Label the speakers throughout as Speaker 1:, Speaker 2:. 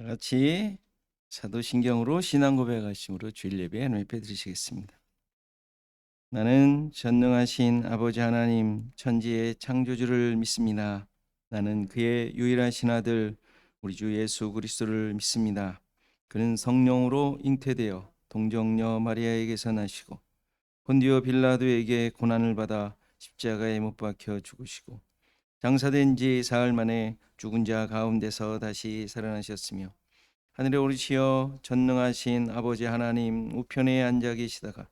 Speaker 1: 다 같이 사도신경으로 신앙 고백하심으로 주일 예배 하나님 앞에 드리시겠습니다. 나는 전능하신 아버지 하나님 천지의 창조주를 믿습니다. 나는 그의 유일하신 아들 우리 주 예수 그리스도를 믿습니다. 그는 성령으로 잉태되어 동정녀 마리아에게서 나시고 본디오 빌라도에게 고난을 받아 십자가에 못 박혀 죽으시고 장사된 지 사흘 만에 죽은 자 가운데서 다시 살아나셨으며 하늘에 오르시어 전능하신 아버지 하나님 우편에 앉아 계시다가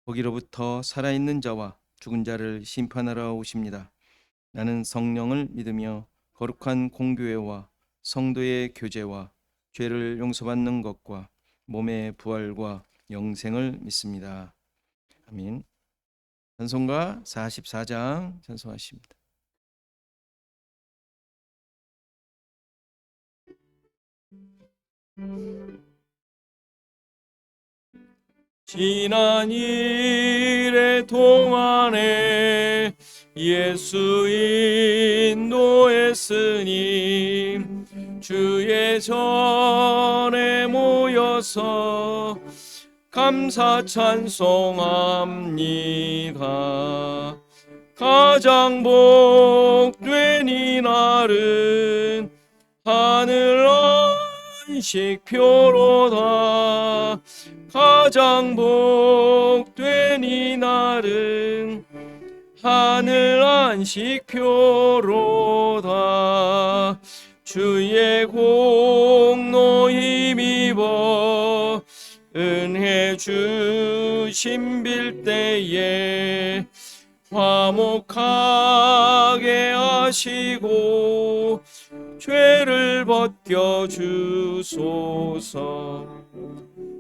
Speaker 1: 거기로부터 살아있는 자와 죽은 자를 심판하러 오십니다. 나는 성령을 믿으며 거룩한 공교회와 성도의 교제와 죄를 용서받는 것과 몸의 부활과 영생을 믿습니다. 아멘. 찬송가 44장 찬송하십니다. 지난 일의 동안에 예수 인도했으니 주의 전에 모여서 감사 찬송합니다. 가장 복된 이날은 하늘 안식표로다. 가장 복된 이날은 하늘 안식표로다. 주의 공로 힘입어 은혜 주심 빌 때에 화목하게 하시고 죄를 벗겨 주소서.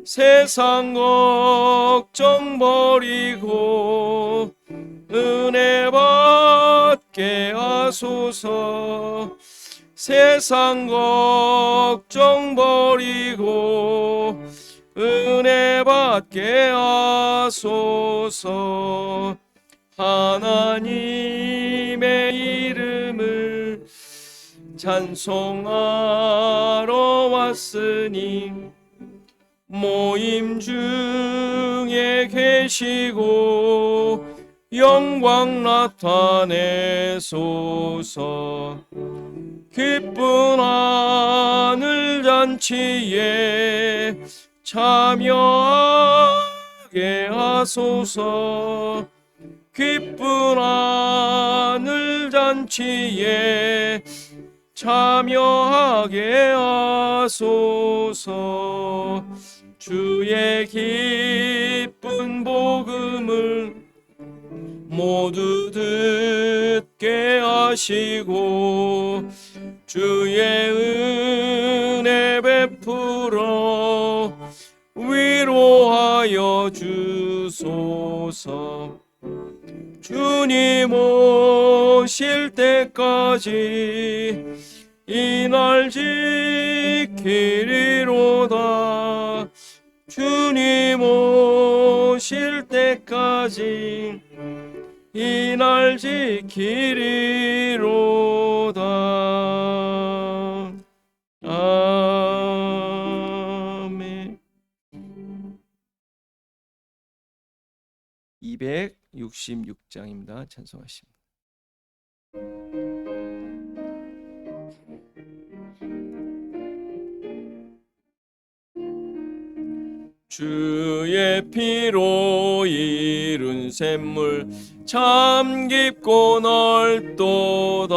Speaker 1: 세상 걱정 버리고 은혜 받게 하소서. 세상 걱정 버리고 은혜 받게 하소서. 하나님의 이름을 찬송하러 왔으니 모임 중에 계시고 영광 나타내소서. 기쁜 하늘 잔치에 참여하게 하소서. 기쁜 하늘 잔치에 참여하게 하소서. 주의 기쁜 복음을 모두 듣게 하시고 주의 은혜 베풀어 위로하여 주소서. 주님 오실 때까지 이날 지키리로다. 주님 오실 때까지 이날 지키리로다. 아멘. 266장입니다. 찬송하십니다. 주의 피로 이룬 샘물 참 깊고 넓도다.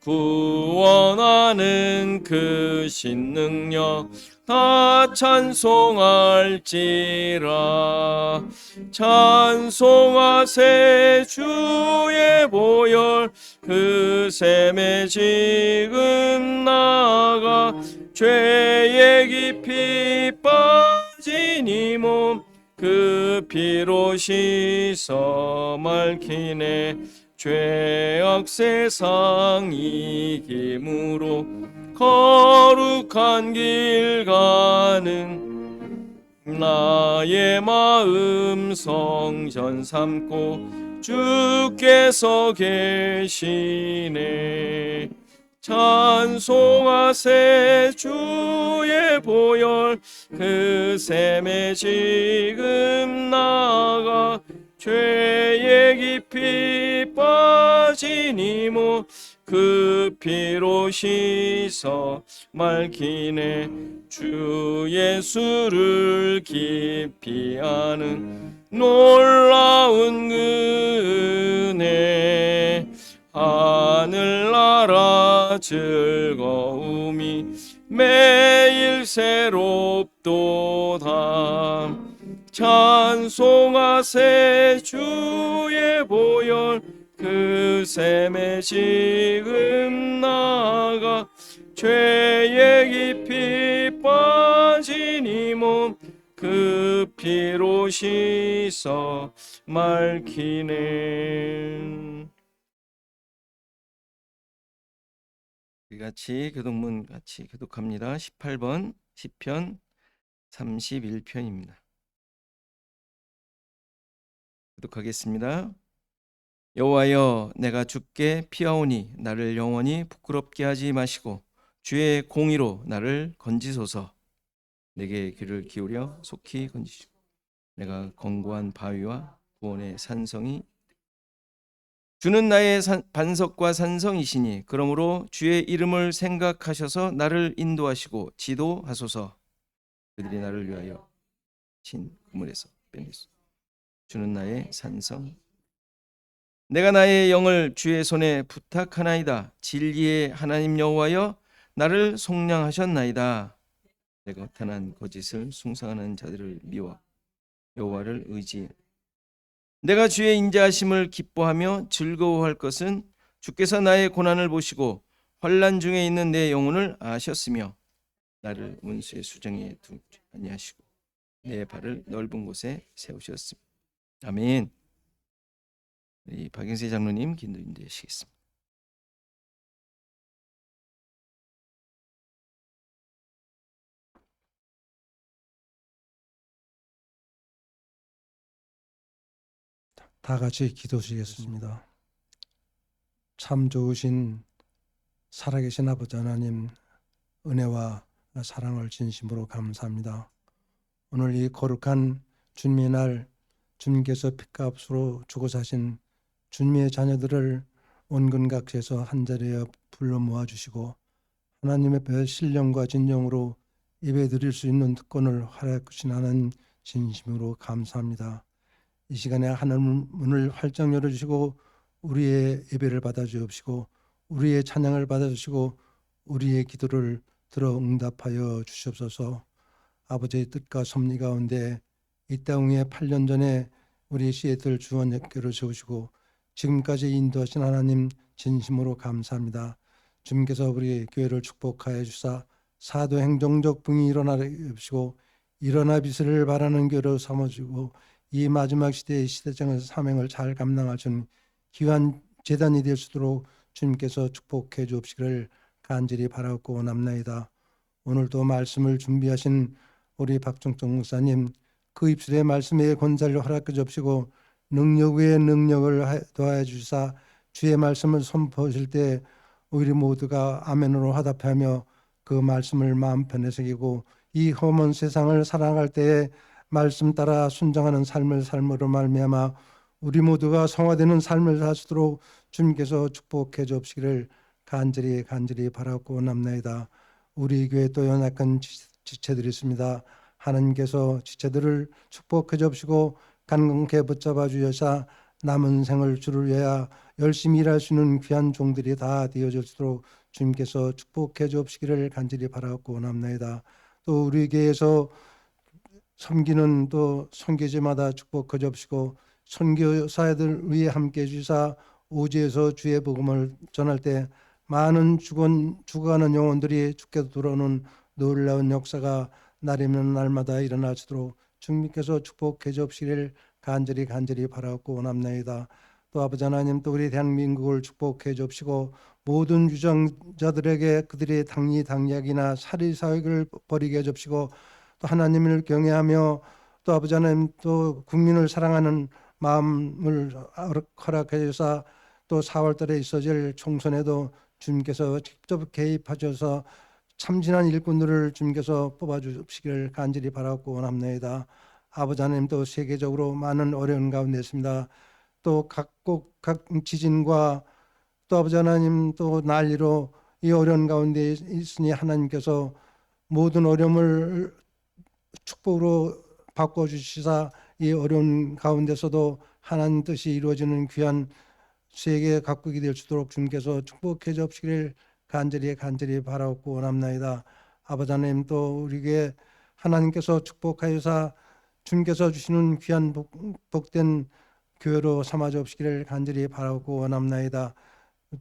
Speaker 1: 구원하는 그 신능력 다 찬송할지라. 찬송하세 주의 보혈 그 샘에 지금 나아가 죄의 깊이 빠진 이 몸 그 피로 씻어 맑히네. 죄악 세상 이김으로 거룩한 길 가는 나의 마음 성전 삼고 주께서 계시네. 찬송하세 주의 보혈 그 샘에 지금 나가 죄에 깊이 빠진 이몸 그 피로 씻어 맑히네. 주 예수를 깊이 아는 놀라운 은혜 하늘나라 즐거움이 매일 새롭도다. 찬송하세 주의 보혈 그 샘에 지금 나가 죄에 깊이 빠진 이 몸 그 피로 씻어 맑히네. 우리 같이 교독문 같이 교독합니다. 18번 시편 31편입니다. 교독하겠습니다. 여호와여, 내가 주께 피하오니 나를 영원히 부끄럽게 하지 마시고 주의 공의로 나를 건지소서. 내게 귀를 기울여 속히 건지시고 내가 견고한 바위와 구원의 산성이 주는 나의 반석과 산성이시니 그러므로 주의 이름을 생각하셔서 나를 인도하시고 지도하소서. 그들이 나를 위하여 친 그물에서 빼내소. 주는 나의 산성. 내가 나의 영을 주의 손에 부탁하나이다. 진리의 하나님 여호와여, 나를 속량하셨나이다. 내가 탄한 거짓을 숭상하는 자들을 미워 여호와를 의지해. 내가 주의 인자하심을 기뻐하며 즐거워할 것은 주께서 나의 고난을 보시고 환난 중에 있는 내 영혼을 아셨으며 나를 원수의 수정에 두지 아니하시고 내 발을 넓은 곳에 세우셨습니다. 아멘. 이 박영세 장로님 기도 인도하시겠습니다.
Speaker 2: 다 같이 기도드리겠습니다. 참 좋으신 살아계신 아버지 하나님, 은혜와 사랑을 진심으로 감사합니다. 오늘 이 거룩한 주님의 날, 주님께서 핏값으로 주고 사신 주님의 자녀들을 온근각지에서 한자리에 불러 모아주시고 하나님의 신령과 진정으로 예배드릴 수 있는 특권을 허락해 주신 하나님 진심으로 감사합니다. 이 시간에 하늘 문을 활짝 열어주시고 우리의 예배를 받아주옵시고 우리의 찬양을 받아주시고 우리의 기도를 들어 응답하여 주시옵소서. 아버지의 뜻과 섭리 가운데 이 땅 위에 8년 전에 우리 시애틀 주원 학교를 세우시고 지금까지 인도하신 하나님 진심으로 감사합니다. 주님께서 우리 교회를 축복하여 주사 사도행정적 붕이 일어나게 하시고 일어나 빛을 발하는 교회로 삼아주고 이 마지막 시대의 시대적인 사명을 잘 감당할 수 있는 귀한 재단이 될 수 있도록 주님께서 축복해 주옵시기를 간절히 바라고 원합나이다. 오늘도 말씀을 준비하신 우리 박종정 목사님, 그 입술의 말씀의 권세를 허락해 주옵시고 능력 위에 능력을 더하여 주사 주의 말씀을 선포하실 때 우리 모두가 아멘으로 화답하며 그 말씀을 마음편에 새기고 이 험한 세상을 살아갈 때에 말씀 따라 순종하는 삶을 삶으로 말미암아 우리 모두가 성화되는 삶을 사시도록 주님께서 축복해 주옵시기를 간절히 바라고 원합나이다. 우리 교회 또 연약한 지체들이 있습니다. 하나님께서 지체들을 축복해 주옵시고 간곡하게 붙잡아 주셔서 남은 생을 주를 위하여 열심히 일할 수 있는 귀한 종들이 다 되어질수록 주님께서 축복해 주옵시기를 간절히 바라고 원합나이다. 또 우리 교회에서 섬기는 또 선교지마다 축복해 주옵시고 선교사들 위해 함께 해주사 오지에서 주의 복음을 전할 때 많은 죽어가는 영혼들이 주께로 돌아오는 놀라운 역사가 날이면 날마다 일어나시도록 주님께서 축복해 주옵시기를 간절히 바라고 원합나이다. 또 아버지 하나님, 또 우리 대한민국을 축복해 주옵시고 모든 유정자들에게 그들의 당리당략이나 사리사욕을 버리게 해 주옵시고 또 하나님을 경외하며 또 아버지 하나님 또 국민을 사랑하는 마음을 허락해 주사 또 4월달에 있어질 총선에도 주님께서 직접 개입하셔서 참신한 일꾼들을 주님께서 뽑아주시기를 간절히 바라고 원합니다. 아버지 하나님도 세계적으로 많은 어려운 가운데 있습니다. 또 각 지진과 또 아버지 하나님 또 난리로 이 어려운 가운데 있으니 하나님께서 모든 어려움을 축복으로 바꿔주시사 이 어려운 가운데서도 하나님 뜻이 이루어지는 귀한 세계 각국이 될 수 있도록 주님께서 축복해 주시기를 간절히 바라고 원합나이다. 아버지 하나님 또 우리에게 하나님께서 축복하여서 주님께서 주시는 귀한 복된 교회로 삼아 주시기를 간절히 바라고 원합나이다.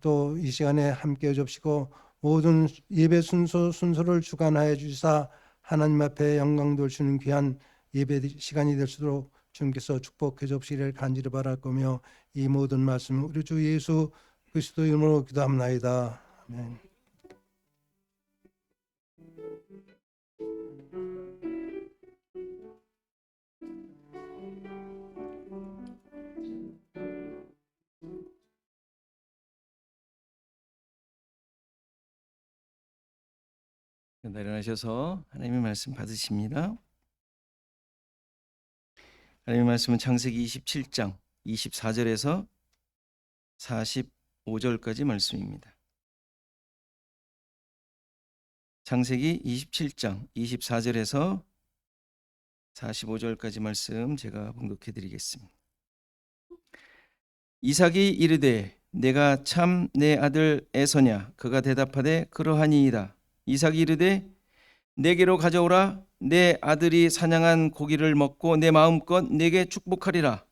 Speaker 2: 또 이 시간에 함께 해 주시고 모든 예배 순서를 주관하여 주시사 하나님 앞에 영광 돌리시는 귀한 예배 시간이 될 수 있도록 주님께서 축복해 주시기를 간절히 바랄 거며 이 모든 말씀 우리 주 예수 그리스도 이름으로 기도합나이다. 아멘.
Speaker 1: 일어나셔서 하나님의 말씀 받으십니다. 하나님의 말씀은 창세기 27장 24절에서 45절까지 말씀입니다. 창세기 27장 24절에서 45절까지 말씀 제가 봉독해 드리겠습니다. 이삭이 이르되 내가 참 내 아들 에서냐? 그가 대답하되 그러하니이다. 이삭이 이르되 내게로 가져오라. 내 아들이 사냥한 고기를 먹고 내 마음껏 내게 축복하리라.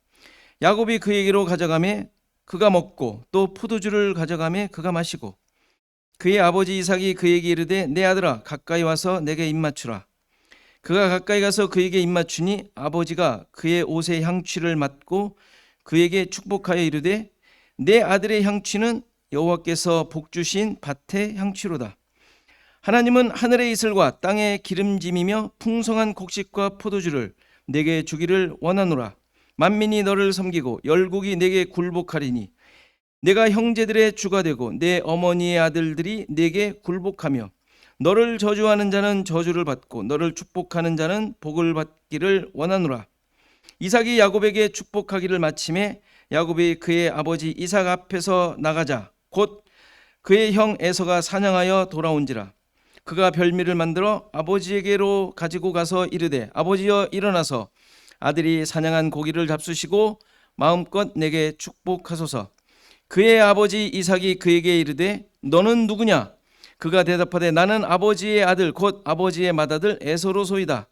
Speaker 1: 야곱이 그에게로 가져가매 그가 먹고 또 포도주를 가져가매 그가 마시고 그의 아버지 이삭이 그에게 이르되 내 아들아 가까이 와서 내게 입맞추라. 그가 가까이 가서 그에게 입맞추니 아버지가 그의 옷의 향취를 맡고 그에게 축복하여 이르되 내 아들의 향취는 여호와께서 복주신 밭의 향취로다. 하나님은 하늘의 이슬과 땅의 기름짐이며 풍성한 곡식과 포도주를 내게 주기를 원하노라. 만민이 너를 섬기고 열국이 내게 굴복하리니 내가 형제들의 주가 되고 내 어머니의 아들들이 내게 굴복하며 너를 저주하는 자는 저주를 받고 너를 축복하는 자는 복을 받기를 원하노라. 이삭이 야곱에게 축복하기를 마침에 야곱이 그의 아버지 이삭 앞에서 나가자 곧 그의 형 에서가 사냥하여 돌아온지라. 그가 별미를 만들어 아버지에게로 가지고 가서 이르되 아버지여 일어나서 아들이 사냥한 고기를 잡수시고 마음껏 내게 축복하소서. 그의 아버지 이삭이 그에게 이르되 너는 누구냐? 그가 대답하되 나는 아버지의 아들 곧 아버지의 맏아들 에서로소이다.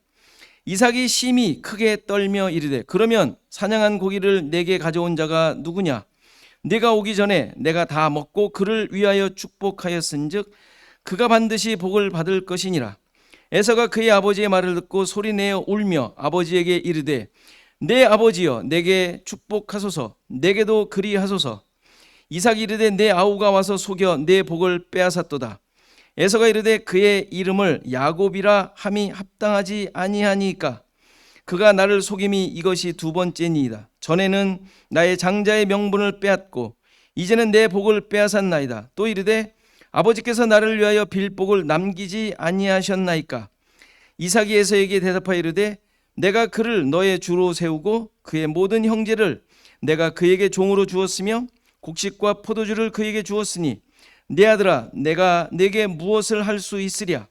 Speaker 1: 이삭이 심히 크게 떨며 이르되 그러면 사냥한 고기를 내게 가져온 자가 누구냐? 네가 오기 전에 내가 다 먹고 그를 위하여 축복하였은즉 그가 반드시 복을 받을 것이니라. 에서가 그의 아버지의 말을 듣고 소리내어 울며 아버지에게 이르되 내 아버지여 내게 축복하소서. 내게도 그리하소서. 이삭이 이르되 내 아우가 와서 속여 내 복을 빼앗았도다. 에서가 이르되 그의 이름을 야곱이라 함이 합당하지 아니하니까 그가 나를 속임이 이것이 두 번째니이다. 전에는 나의 장자의 명분을 빼앗고 이제는 내 복을 빼앗았나이다. 또 이르되 아버지께서 나를 위하여 빌 복을 남기지 아니하셨나이까. 이삭이 에서에게 대답하여 이르되 내가 그를 너의 주로 세우고 그의 모든 형제를 내가 그에게 종으로 주었으며 곡식과 포도주를 그에게 주었으니 내 아들아 내가 내게 무엇을 할 수 있으랴.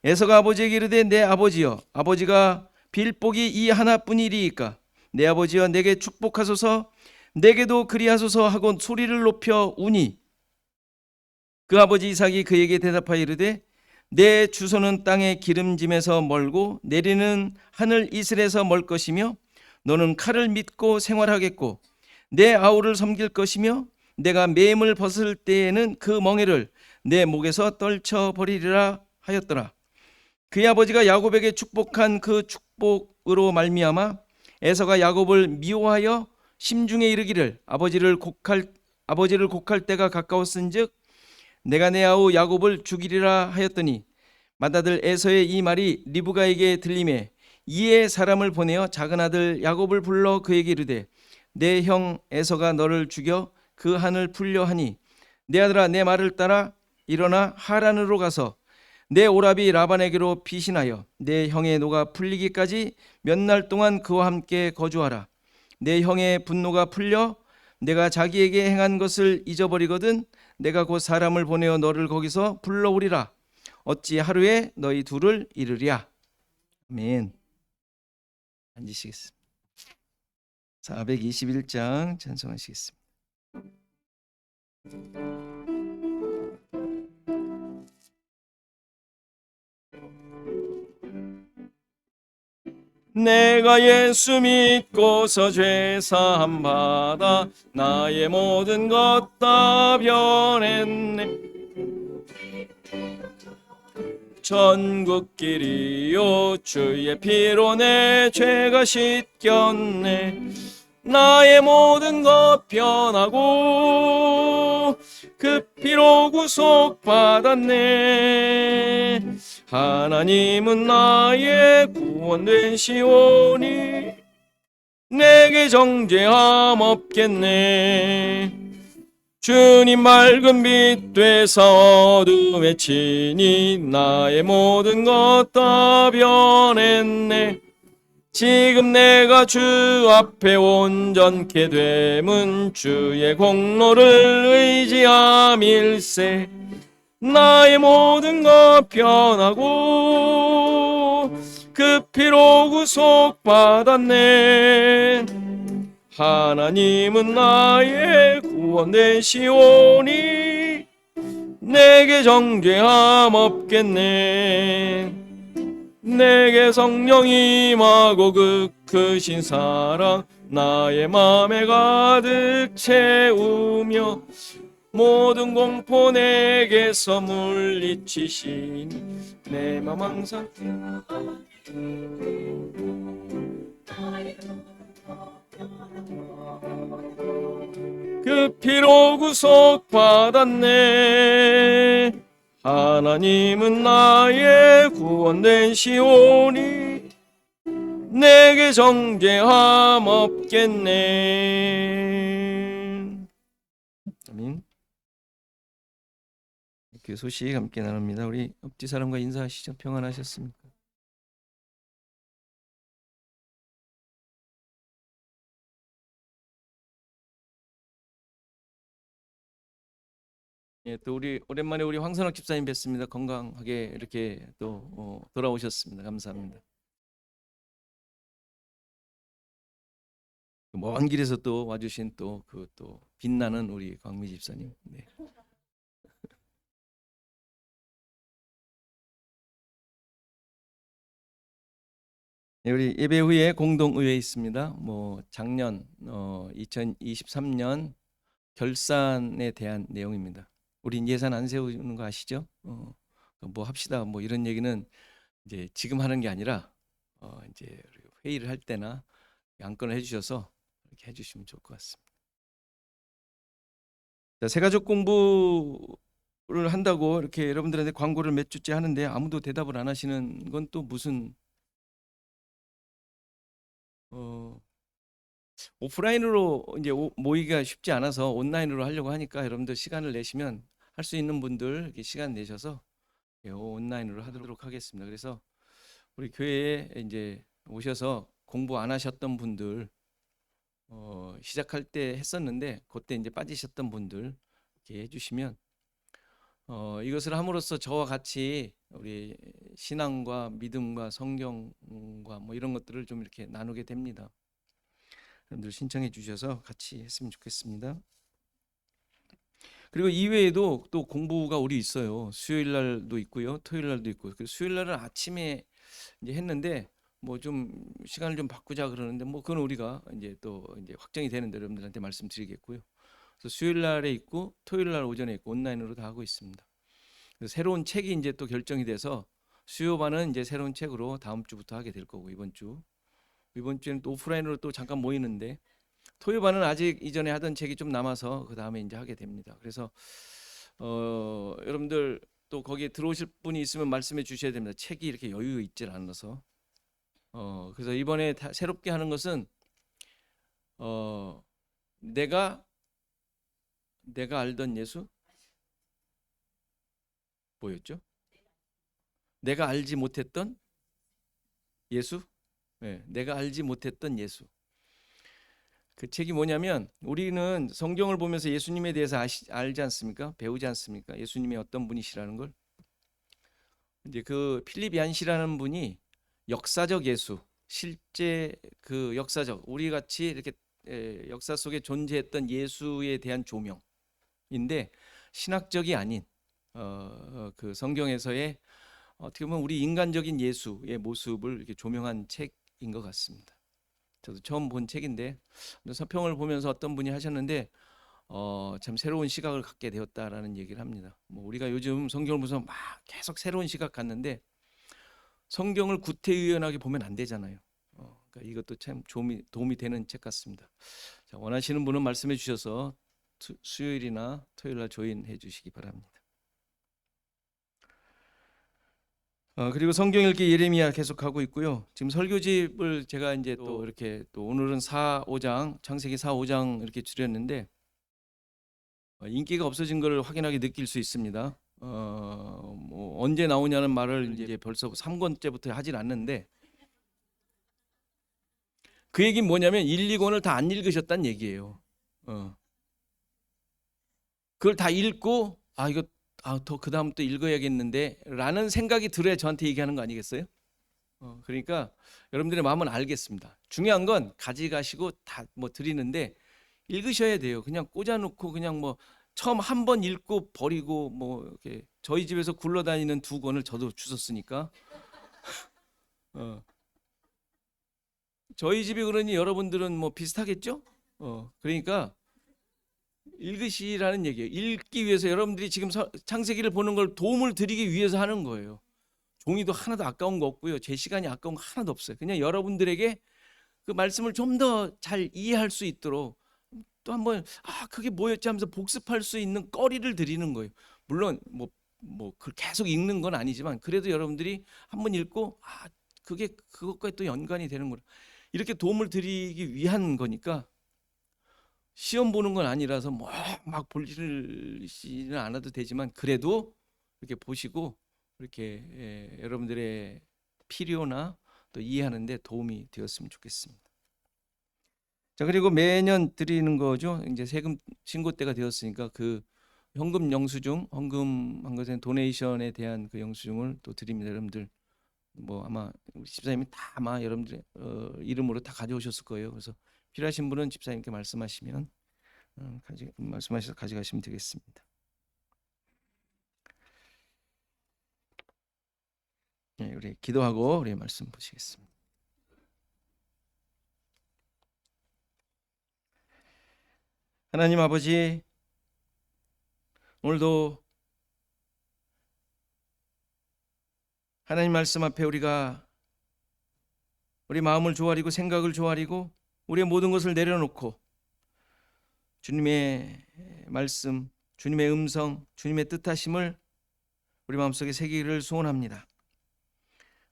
Speaker 1: 에서가 아버지에게 이르되 내 아버지여 아버지가 빌 복이 이 하나뿐이리이까. 내 아버지여 내게 축복하소서. 내게도 그리하소서 하고 소리를 높여 우니 그 아버지 이삭이 그에게 대답하여 이르되 내 주소는 땅의 기름짐에서 멀고 내리는 하늘 이슬에서 멀 것이며 너는 칼을 믿고 생활하겠고 내 아우를 섬길 것이며 내가 매임을 벗을 때에는 그 멍에를 내 목에서 떨쳐버리리라 하였더라. 그의 아버지가 야곱에게 축복한 그 축복으로 말미암아 에서가 야곱을 미워하여 심중에 이르기를 아버지를 곡할 때가 가까웠은즉 내가 내 아우 야곱을 죽이리라 하였더니 맏아들 에서의 이 말이 리브가에게 들리매 이에 사람을 보내어 작은 아들 야곱을 불러 그에게 이르되 내 형 에서가 너를 죽여 그 한을 풀려 하니 내 아들아, 내 말을 따라 일어나 하란으로 가서 내 오라비 라반에게로 피신하여 내 형의 노가 풀리기까지 몇 날 동안 그와 함께 거주하라. 내 형의 분노가 풀려 내가 자기에게 행한 것을 잊어버리거든 내가 곧 사람을 보내어 너를 거기서 불러오리라. 어찌 하루에 너희 둘을 이르랴. 아멘. 앉으시겠습니다. 421장 찬송하시겠습니다. 내가 예수 믿고서 죄 사함 받아 나의 모든 것 다 변했네. 천국길이요 주의 피로 내 죄가 씻겼네. 나의 모든 것 변하고 그 피로 구속받았네. 하나님은 나의 구원 되시오니 내게 정죄함 없겠네. 주님 맑은 빛 되사 어둠에 치니 나의 모든 것 다 변했네. 지금 내가 주 앞에 온전케 됨은 주의 공로를 의지함일세. 나의 모든 것 변하고 그 피로 구속받았네. 하나님은 나의 구원 되시오니 내게 정죄함 없겠네. 내게 성령이 임하고 그 크신 사랑 나의 맘에 가득 채우며 모든 공포 내게서 물리치시니 내 맘 항상 그 피로 구속받았네. 하나님은 나의 구원 되시오니 내게 정죄함 없겠네. 아멘. 그 소식 함께 나눕니다. 우리 옆뒤 사람과 인사하시죠. 평안하셨습니까? 예, 또 우리 오랜만에 우리 황선학 집사님 뵙습니다. 건강하게 이렇게 또 돌아오셨습니다. 감사합니다. 먼 길에서 또 와주신 또 빛나는 우리 광미 집사님. 네. 네, 우리 예배 후에 공동의회 있습니다. 작년 2023년 결산에 대한 내용입니다. 우린 예산 안 세우는 거 아시죠? 합시다. 이런 얘기는 이제 지금 하는 게 아니라 이제 회의를 할 때나 안건을 해주셔서 이렇게 해주시면 좋을 것 같습니다. 자, 새가족 공부를 한다고 이렇게 여러분들한테 광고를 몇 주째 하는데 아무도 대답을 안 하시는 건 또 무슨 오프라인으로 이제 모이기가 쉽지 않아서 온라인으로 하려고 하니까 여러분들 시간을 내시면 할 수 있는 분들 이렇게 시간 내셔서 온라인으로 하도록 하겠습니다. 그래서 우리 교회에 이제 오셔서 공부 안 하셨던 분들 시작할 때 했었는데 그때 이제 빠지셨던 분들 이렇게 해주시면 이것을 함으로써 저와 같이 우리 신앙과 믿음과 성경과 이런 것들을 좀 이렇게 나누게 됩니다. 여러분들 신청해 주셔서 같이 했으면 좋겠습니다. 그리고 이외에도 또 공부가 우리 있어요. 수요일 날도 있고요, 토요일 날도 있고. 수요일 날은 아침에 이제 했는데 좀 시간을 좀 바꾸자 그러는데 그건 우리가 이제 또 이제 확정이 되는데 여러분들한테 말씀드리겠고요. 그래서 수요일 날에 있고 토요일 날 오전에 있고 온라인으로 다 하고 있습니다. 그래서 새로운 책이 이제 또 결정이 돼서 수요반은 이제 새로운 책으로 다음 주부터 하게 될 거고 이번 주에는 또 오프라인으로 또 잠깐 모이는데 토요반은 아직 이전에 하던 책이 좀 남아서 그 다음에 이제 하게 됩니다. 그래서 여러분들 또 거기에 들어오실 분이 있으면 말씀해 주셔야 됩니다. 책이 이렇게 여유 있질 않아서 그래서 이번에 새롭게 하는 것은 내가 알던 예수 뭐였죠? 내가 알지 못했던 예수? 네, 내가 알지 못했던 예수. 그 책이 뭐냐면 우리는 성경을 보면서 예수님에 대해서 알지 않습니까? 배우지 않습니까? 예수님이 어떤 분이시라는 걸. 이제 그 필립 얀시라는 분이 역사적 예수, 실제 그 역사적 우리 같이 이렇게 역사 속에 존재했던 예수에 대한 조명인데 신학적이 아닌 그 성경에서의 어떻게 보면 우리 인간적인 예수의 모습을 이렇게 조명한 책인 것 같습니다. 저도 처음 본 책인데 서평을 보면서 어떤 분이 하셨는데 참 새로운 시각을 갖게 되었다라는 얘기를 합니다. 뭐 우리가 요즘 성경을 보면서 막 계속 새로운 시각 갖는데 성경을 구태의연하게 보면 안 되잖아요. 그러니까 이것도 참 도움이 되는 책 같습니다. 자, 원하시는 분은 말씀해 주셔서 수요일이나 토요일 날 조인해 주시기 바랍니다. 그리고 성경 읽기 예레미야 계속하고 있고요. 지금 설교집을 제가 이제 또 이렇게 또 오늘은 4, 5장 창세기 4, 5장 이렇게 줄였는데 인기가 없어진 걸 확연하게 느낄 수 있습니다. 뭐 언제 나오냐는 말을 이제 벌써 3권째부터 하질 않는데 그 얘기는 뭐냐면 1, 2권을 다 안 읽으셨다는 얘기예요. 그걸 다 읽고 이거 더 그 다음 또 읽어야겠는데 라는 생각이 들어야 저한테 얘기하는 거 아니겠어요? 그러니까 여러분들의 마음은 알겠습니다. 중요한 건 가져가시고 다 뭐 드리는데 읽으셔야 돼요. 그냥 꽂아놓고 그냥 뭐 처음 한 번 읽고 버리고 뭐 이렇게 저희 집에서 굴러다니는 2권을 저도 주웠으니까 저희 집이 그러니 여러분들은 뭐 비슷하겠죠? 그러니까 읽으시라는 얘기예요. 읽기 위해서 여러분들이 지금 창세기를 보는 걸 도움을 드리기 위해서 하는 거예요. 종이도 하나도 아까운 거 없고요. 제 시간이 아까운 거 하나도 없어요. 그냥 여러분들에게 그 말씀을 좀 더 잘 이해할 수 있도록 또 한번 그게 뭐였지 하면서 복습할 수 있는 거리를 드리는 거예요. 물론 뭐 계속 읽는 건 아니지만 그래도 여러분들이 한번 읽고 그게 그것과 또 연관이 되는구나. 이렇게 도움을 드리기 위한 거니까 시험 보는 건 아니라서 뭐 막 보시지는 않아도 되지만 그래도 이렇게 보시고 이렇게 여러분들의 필요나 또 이해하는 데 도움이 되었으면 좋겠습니다. 자, 그리고 매년 드리는 거죠. 이제 세금 신고 때가 되었으니까 그 현금 영수증, 헌금한 것에 도네이션에 대한 그 영수증을 또 드립니다. 여러분들 뭐 아마 우리 집사님이 다 아마 여러분들의 이름으로 다 가져오셨을 거예요. 그래서 필요하신 분은 집사님께 말씀하시면 말씀하셔서 가져가시면 되겠습니다. 네, 우리 기도하고 우리 말씀 보시겠습니다. 하나님 아버지, 오늘도 하나님 말씀 앞에 우리가 우리 마음을 조아리고 생각을 조아리고 우리의 모든 것을 내려놓고 주님의 말씀, 주님의 음성, 주님의 뜻하심을 우리 마음속에 새기기를 소원합니다.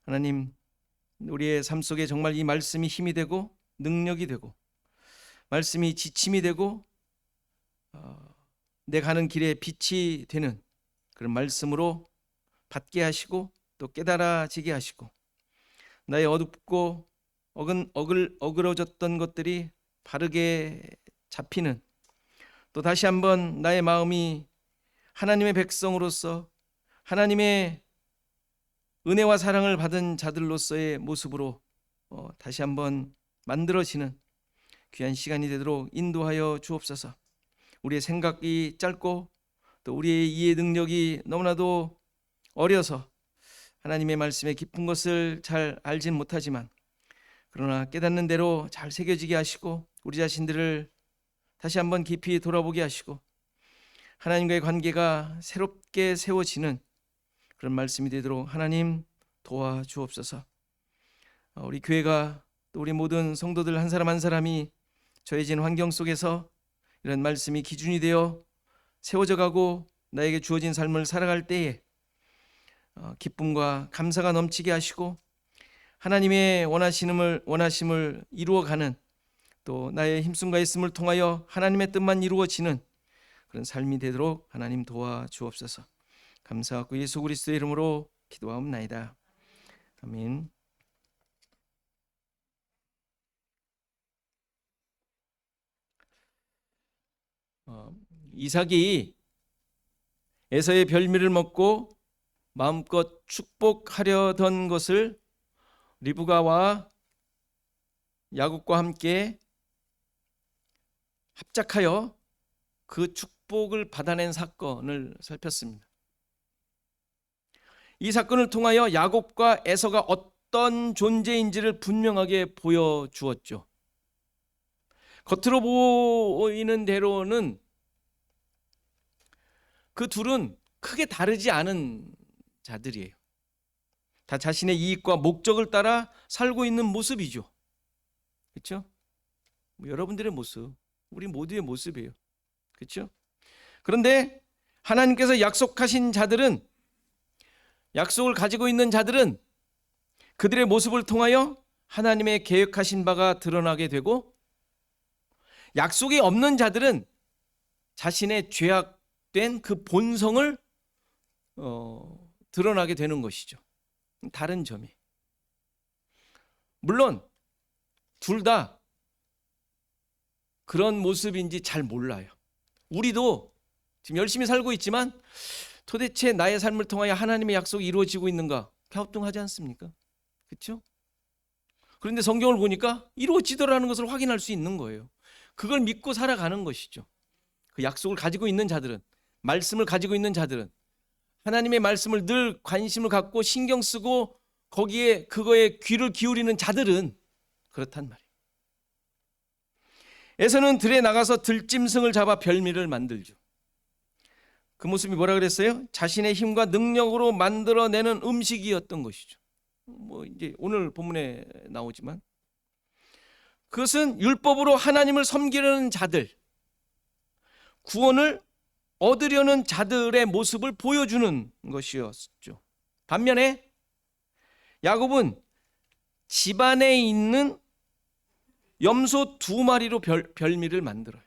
Speaker 1: 하나님, 우리의 삶 속에 정말 이 말씀이 힘이 되고 능력이 되고 말씀이 지침이 되고 내 가는 길에 빛이 되는 그런 말씀으로 받게 하시고 또 깨달아지게 하시고 나의 어둡고 어그러졌던 것들이 바르게 잡히는 또 다시 한번 나의 마음이 하나님의 백성으로서 하나님의 은혜와 사랑을 받은 자들로서의 모습으로 다시 한번 만들어지는 귀한 시간이 되도록 인도하여 주옵소서. 우리의 생각이 짧고 또 우리의 이해 능력이 너무나도 어려서 하나님의 말씀의 깊은 것을 잘 알진 못하지만 그러나 깨닫는 대로 잘 새겨지게 하시고 우리 자신들을 다시 한번 깊이 돌아보게 하시고 하나님과의 관계가 새롭게 세워지는 그런 말씀이 되도록 하나님 도와주옵소서. 우리 교회가 또 우리 모든 성도들 한 사람 한 사람이 처해진 환경 속에서 이런 말씀이 기준이 되어 세워져 가고 나에게 주어진 삶을 살아갈 때에 기쁨과 감사가 넘치게 하시고 하나님의 원하심을 이루어가는 또 나의 힘씀과 애씀을 통하여 하나님의 뜻만 이루어지는 그런 삶이 되도록 하나님 도와주옵소서. 감사하고 예수 그리스도의 이름으로 기도하옵나이다. 아멘. 이삭이 에서의 별미를 먹고 마음껏 축복하려던 것을 리브가와 야곱과 함께 합작하여 그 축복을 받아낸 사건을 살폈습니다. 이 사건을 통하여 야곱과 에서가 어떤 존재인지를 분명하게 보여주었죠. 겉으로 보이는 대로는 그 둘은 크게 다르지 않은 자들이에요. 다 자신의 이익과 목적을 따라 살고 있는 모습이죠. 그렇죠? 여러분들의 모습, 우리 모두의 모습이에요. 그렇죠? 그런데 하나님께서 약속하신 자들은, 약속을 가지고 있는 자들은 그들의 모습을 통하여 하나님의 계획하신 바가 드러나게 되고, 약속이 없는 자들은 자신의 죄악된 그 본성을 드러나게 되는 것이죠. 다른 점이. 물론 둘 다 그런 모습인지 잘 몰라요. 우리도 지금 열심히 살고 있지만 도대체 나의 삶을 통하여 하나님의 약속이 이루어지고 있는가 갸우뚱하지 않습니까? 그렇죠? 그런데 성경을 보니까 이루어지더라는 것을 확인할 수 있는 거예요. 그걸 믿고 살아가는 것이죠. 그 약속을 가지고 있는 자들은, 말씀을 가지고 있는 자들은, 하나님의 말씀을 늘 관심을 갖고 신경 쓰고 거기에 그거에 귀를 기울이는 자들은 그렇단 말이에요. 에서는 들에 나가서 들짐승을 잡아 별미를 만들죠. 그 모습이 뭐라 그랬어요? 자신의 힘과 능력으로 만들어내는 음식이었던 것이죠. 이제 오늘 본문에 나오지만 그것은 율법으로 하나님을 섬기려는 자들, 구원을 얻으려는 자들의 모습을 보여주는 것이었죠. 반면에 야곱은 집안에 있는 염소 2마리로 별미를 만들어요.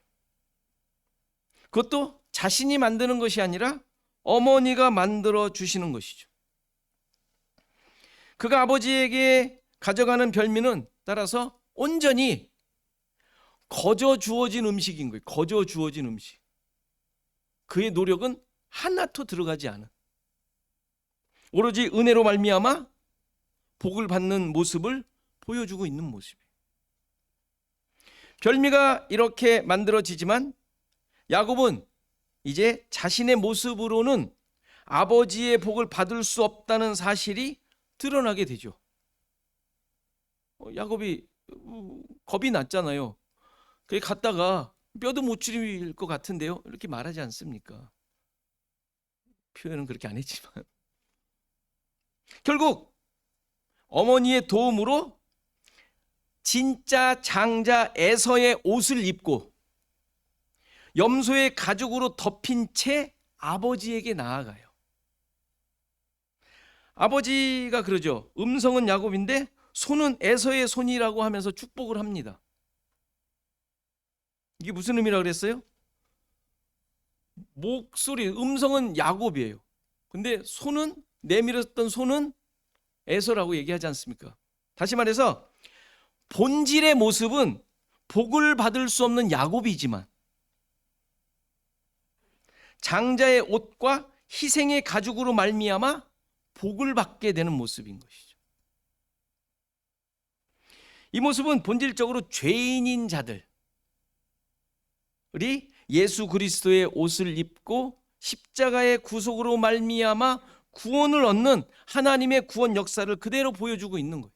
Speaker 1: 그것도 자신이 만드는 것이 아니라 어머니가 만들어 주시는 것이죠. 그가 아버지에게 가져가는 별미는 따라서 온전히 거저 주어진 음식인 거예요. 거저 주어진 음식. 그의 노력은 하나도 들어가지 않은, 오로지 은혜로 말미암아 복을 받는 모습을 보여주고 있는 모습이에요. 별미가 이렇게 만들어지지만 야곱은 이제 자신의 모습으로는 아버지의 복을 받을 수 없다는 사실이 드러나게 되죠. 야곱이 겁이 났잖아요. 그게 갔다가 뼈도 못 추릴 것 같은데요, 이렇게 말하지 않습니까? 표현은 그렇게 안 했지만 결국 어머니의 도움으로 진짜 장자 에서의 옷을 입고 염소의 가죽으로 덮인 채 아버지에게 나아가요. 아버지가 그러죠. 음성은 야곱인데 손은 에서의 손이라고 하면서 축복을 합니다. 이게 무슨 의미라고 그랬어요? 목소리, 음성은 야곱이에요. 근데 손은, 내밀었던 손은 에서라고 얘기하지 않습니까? 다시 말해서 본질의 모습은 복을 받을 수 없는 야곱이지만 장자의 옷과 희생의 가죽으로 말미암아 복을 받게 되는 모습인 것이죠. 이 모습은 본질적으로 죄인인 자들이 예수 그리스도의 옷을 입고 십자가의 구속으로 말미암아 구원을 얻는 하나님의 구원 역사를 그대로 보여주고 있는 거예요.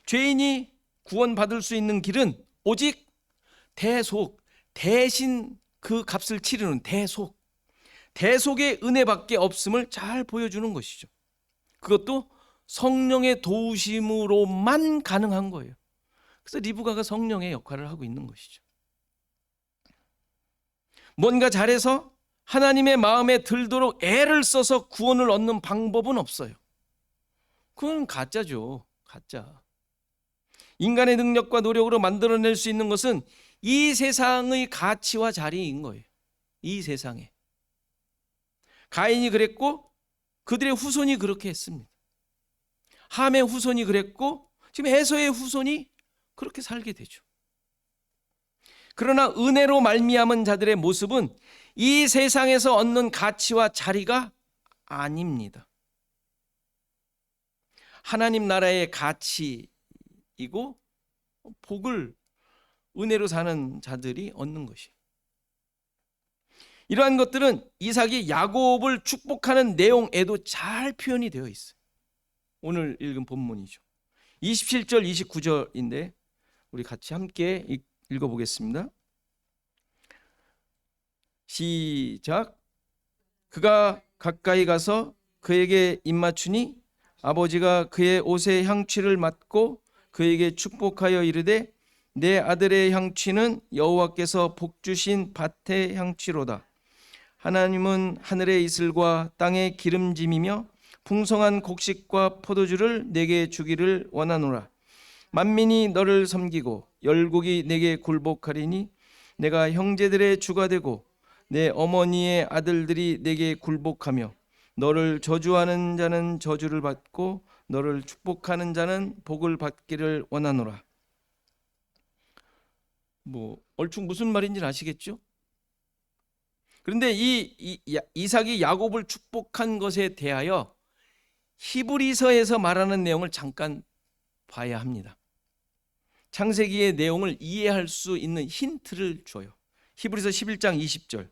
Speaker 1: 죄인이 구원받을 수 있는 길은 오직 대속, 대신 그 값을 치르는 대속의 은혜밖에 없음을 잘 보여주는 것이죠. 그것도 성령의 도우심으로만 가능한 거예요. 그래서 리브가가 성령의 역할을 하고 있는 것이죠. 뭔가 잘해서 하나님의 마음에 들도록 애를 써서 구원을 얻는 방법은 없어요. 그건 가짜죠. 가짜. 인간의 능력과 노력으로 만들어낼 수 있는 것은 이 세상의 가치와 자리인 거예요. 이 세상에. 가인이 그랬고 그들의 후손이 그렇게 했습니다. 함의 후손이 그랬고 지금 에서의 후손이 그렇게 살게 되죠. 그러나 은혜로 말미암은 자들의 모습은 이 세상에서 얻는 가치와 자리가 아닙니다. 하나님 나라의 가치이고 복을 은혜로 사는 자들이 얻는 것이에요. 이러한 것들은 이삭이 야곱을 축복하는 내용에도 잘 표현이 되어 있어요. 오늘 읽은 본문이죠. 27절 29절인데 우리 같이 함께 읽어보겠습니다. 시작. 그가 가까이 가서 그에게 입맞추니 아버지가 그의 옷의 향취를 맡고 그에게 축복하여 이르되 내 아들의 향취는 여호와께서 복 주신 밭의 향취로다. 하나님은 하늘의 이슬과 땅의 기름짐이며 풍성한 곡식과 포도주를 내게 주기를 원하노라. 만민이 너를 섬기고 열국이 내게 굴복하리니 내가 형제들의 주가 되고 내 어머니의 아들들이 내게 굴복하며 너를 저주하는 자는 저주를 받고 너를 축복하는 자는 복을 받기를 원하노라. 얼추 무슨 말인지 아시겠죠? 그런데 이삭이 야곱을 축복한 것에 대하여 히브리서에서 말하는 내용을 잠깐 봐야 합니다. 창세기의 내용을 이해할 수 있는 힌트를 줘요. 히브리서 11장 20절.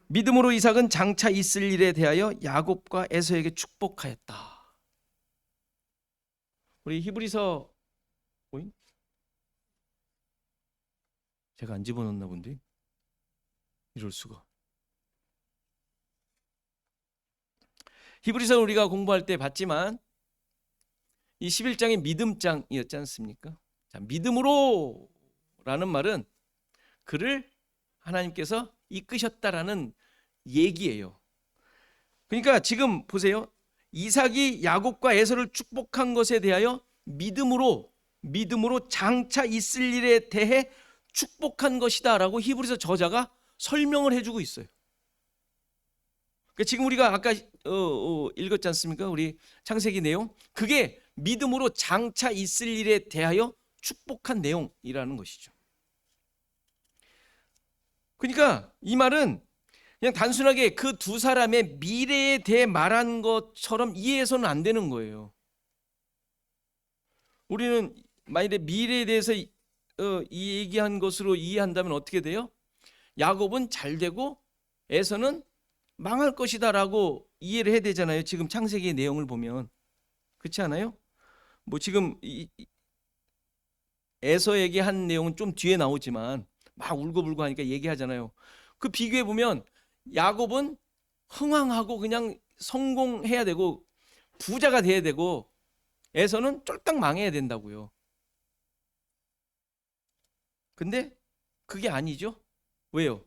Speaker 1: 믿음으로 이삭은 장차 있을 일에 대하여 야곱과 에서에게 축복하였다. 우리 히브리서 제가 안 집어넣었나 본데 이럴 수가. 히브리서 우리가 공부할 때 봤지만 이 11장이 믿음장이었지 않습니까? 자, 믿음으로 라는 말은 그를 하나님께서 이끄셨다라는 얘기예요. 그러니까 지금 보세요. 이삭이 야곱과 에서를 축복한 것에 대하여 믿음으로 장차 있을 일에 대해 축복한 것이다라고 히브리서 저자가 설명을 해주고 있어요. 그러니까 지금 우리가 아까 읽었지 않습니까? 우리 창세기 내용. 그게 믿음으로 장차 있을 일에 대하여 축복한 내용이라는 것이죠. 그러니까 이 말은 그냥 단순하게 그 두 사람의 미래에 대해 말한 것처럼 이해해서는 안 되는 거예요. 우리는 만일에 미래에 대해서 이 얘기한 것으로 이해한다면 어떻게 돼요? 야곱은 잘 되고 에서는 망할 것이다라고 이해를 해야 되잖아요. 지금 창세기의 내용을 보면. 그렇지 않아요? 지금 에서에게 한 내용은 좀 뒤에 나오지만 막 울고불고 하니까 얘기하잖아요. 그 비교해 보면 야곱은 흥왕하고 그냥 성공해야 되고 부자가 돼야 되고 에서는 쫄딱 망해야 된다고요. 근데 그게 아니죠. 왜요?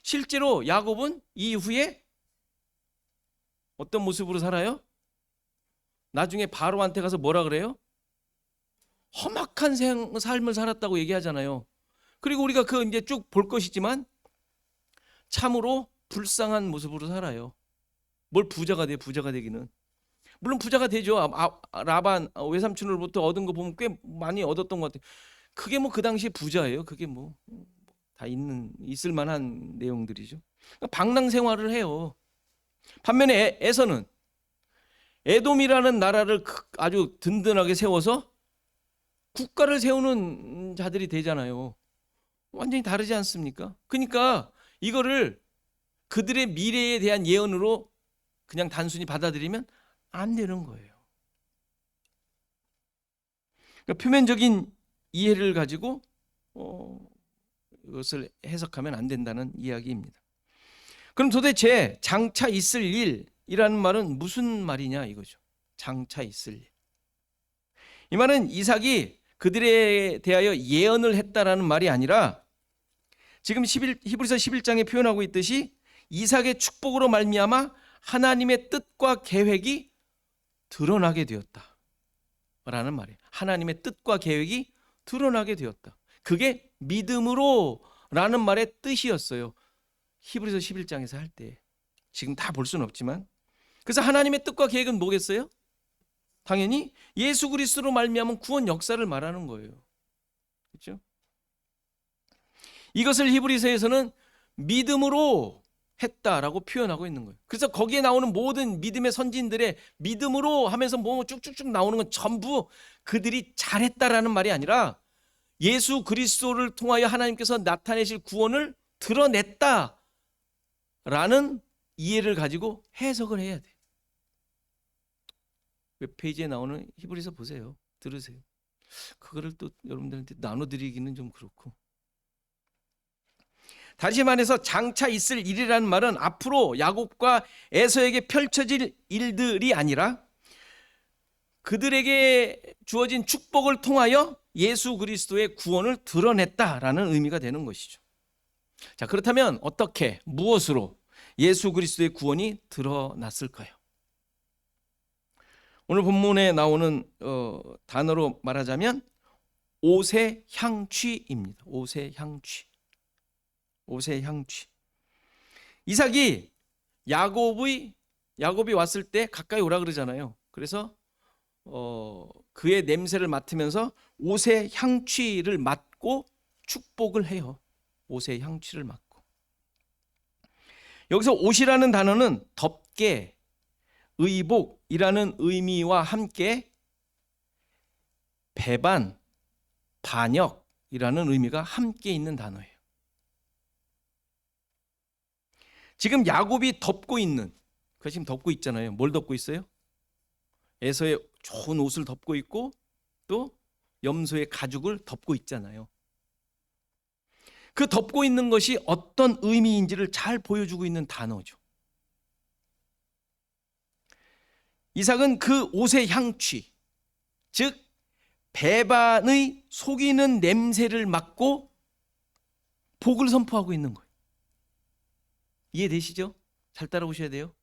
Speaker 1: 실제로 야곱은 이후에 어떤 모습으로 살아요? 나중에 바로한테 가서 뭐라 그래요? 험악한 삶을 살았다고 얘기하잖아요. 그리고 우리가 그 이제 쭉 볼 것이지만 참으로 불쌍한 모습으로 살아요. 뭘 부자가 돼? 부자가 되기는. 물론 부자가 되죠. 라반 외삼촌으로부터 얻은 거 보면 꽤 많이 얻었던 것 같아요. 그게 그 당시에 부자예요. 그게 다 있을 만한 내용들이죠. 방랑 생활을 해요. 반면에 에서는 에돔이라는 나라를 아주 든든하게 세워서 국가를 세우는 자들이 되잖아요. 완전히 다르지 않습니까? 그러니까 이거를 그들의 미래에 대한 예언으로 그냥 단순히 받아들이면 안 되는 거예요. 그러니까 표면적인 이해를 가지고 이것을 해석하면 안 된다는 이야기입니다. 그럼 도대체 장차 있을 일이라는 말은 무슨 말이냐 이거죠. 장차 있을 일. 이 말은 이삭이 그들에 대하여 예언을 했다라는 말이 아니라 지금 히브리서 11장에 표현하고 있듯이 이삭의 축복으로 말미암아 하나님의 뜻과 계획이 드러나게 되었다라는 말이에요. 하나님의 뜻과 계획이 드러나게 되었다. 그게 믿음으로라는 말의 뜻이었어요. 히브리서 11장에서 할 때. 지금 다 볼 수는 없지만. 그래서 하나님의 뜻과 계획은 뭐겠어요? 당연히 예수 그리스도로 말미암은 구원 역사를 말하는 거예요. 그렇죠? 이것을 히브리서에서는 믿음으로 했다라고 표현하고 있는 거예요. 그래서 거기에 나오는 모든 믿음의 선진들의 믿음으로 하면서 뭐 쭉쭉쭉 나오는 건 전부 그들이 잘했다라는 말이 아니라 예수 그리스도를 통하여 하나님께서 나타내실 구원을 드러냈다라는 이해를 가지고 해석을 해야 돼요. 웹페이지에 나오는 히브리서 보세요. 들으세요. 그거를 또 여러분들한테 나눠드리기는 좀 그렇고. 다시 말해서 장차 있을 일이라는 말은 앞으로 야곱과 에서에게 펼쳐질 일들이 아니라 그들에게 주어진 축복을 통하여 예수 그리스도의 구원을 드러냈다라는 의미가 되는 것이죠. 자, 그렇다면 어떻게, 무엇으로 예수 그리스도의 구원이 드러났을까요? 오늘 본문에 나오는 단어로 말하자면 옷의 향취입니다. 옷의 향취. 옷의 향취. 이삭이 야곱이 왔을 때 가까이 오라 그러잖아요. 그래서 그의 냄새를 맡으면서 옷의 향취를 맡고 축복을 해요. 옷의 향취를 맡고. 여기서 옷이라는 단어는 덮개, 의복이라는 의미와 함께 배반, 반역이라는 의미가 함께 있는 단어예요. 지금 야곱이 덮고 있는, 그 지금 덮고 있잖아요. 뭘 덮고 있어요? 에서의 좋은 옷을 덮고 있고 또 염소의 가죽을 덮고 있잖아요. 그 덮고 있는 것이 어떤 의미인지를 잘 보여주고 있는 단어죠. 이삭은 그 옷의 향취, 즉 배반의 속이는 냄새를 맡고 복을 선포하고 있는 거예요. 이해되시죠? 잘 따라오셔야 돼요.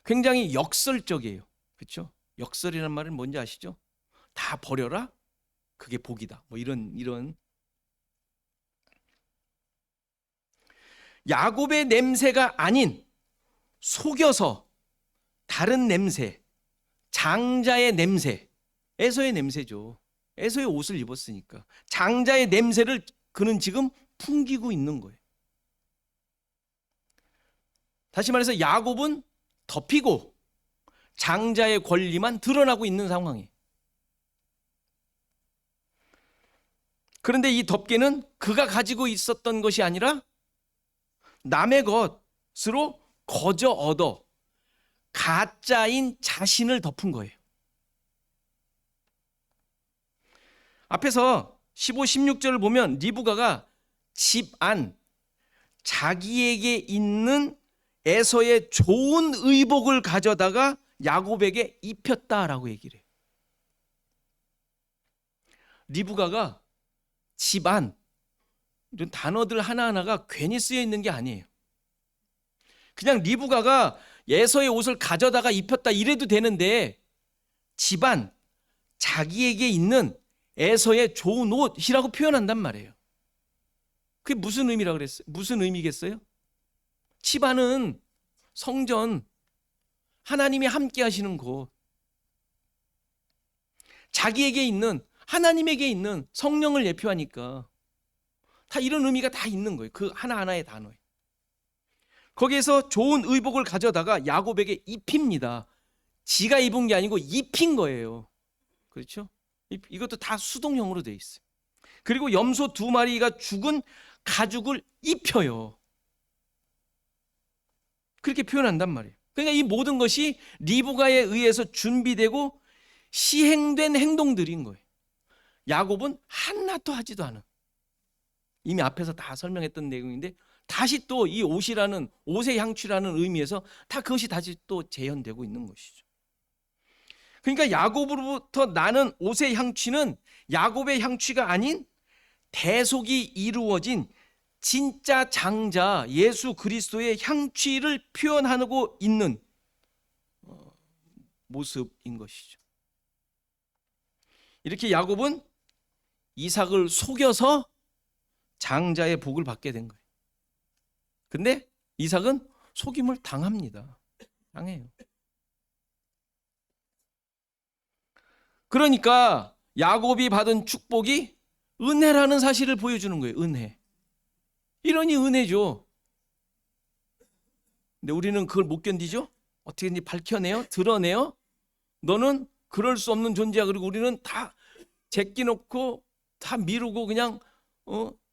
Speaker 1: 굉장히 역설적이에요. 그렇죠? 역설이라는 말은 뭔지 아시죠? 다 버려라. 그게 복이다. 뭐 이런 야곱의 냄새가 아닌 속여서 다른 냄새, 장자의 냄새, 에서의 냄새죠. 에서의 옷을 입었으니까 장자의 냄새를 그는 지금 풍기고 있는 거예요. 다시 말해서 야곱은 덮이고 장자의 권리만 드러나고 있는 상황이에요. 그런데 이 덮개는 그가 가지고 있었던 것이 아니라 남의 것으로 거저 얻어 가짜인 자신을 덮은 거예요. 앞에서 15, 16절을 보면 리브가가 집 안 자기에게 있는 에서의 좋은 의복을 가져다가 야곱에게 입혔다라고 얘기를 해요. 리브가가 집 안, 이런 단어들 하나하나가 괜히 쓰여 있는 게 아니에요. 그냥 리브가가 에서의 옷을 가져다가 입혔다 이래도 되는데 집안, 자기에게 있는 에서의 좋은 옷이라고 표현한단 말이에요. 그게 무슨 의미라 그랬어요? 무슨 의미겠어요? 집안은 성전, 하나님이 함께 하시는 곳, 자기에게 있는, 하나님에게 있는 성령을 예표하니까 다 이런 의미가 다 있는 거예요. 그 하나하나의 단어에. 거기에서 좋은 의복을 가져다가 야곱에게 입힙니다. 지가 입은 게 아니고 입힌 거예요. 그렇죠? 이것도 다 수동형으로 되어 있어요. 그리고 염소 2마리가 죽은 가죽을 입혀요. 그렇게 표현한단 말이에요. 그러니까 이 모든 것이 리브가에 의해서 준비되고 시행된 행동들인 거예요. 야곱은 하나도 하지도 않은, 이미 앞에서 다 설명했던 내용인데 다시 또 이 옷이라는, 옷의 향취라는 의미에서 다 그것이 다시 또 재현되고 있는 것이죠. 그러니까 야곱으로부터 나는 옷의 향취는 야곱의 향취가 아닌 대속이 이루어진 진짜 장자 예수 그리스도의 향취를 표현하고 있는 모습인 것이죠. 이렇게 야곱은 이삭을 속여서 장자의 복을 받게 된 거예요. 근데 이삭은 속임을 당합니다. 당해요. 그러니까 야곱이 받은 축복이 은혜라는 사실을 보여주는 거예요. 은혜. 이러니 은혜죠. 근데 우리는 그걸 못 견디죠? 어떻게 밝혀내요? 드러내요? 너는 그럴 수 없는 존재야. 그리고 우리는 다 제끼놓고 다 미루고 그냥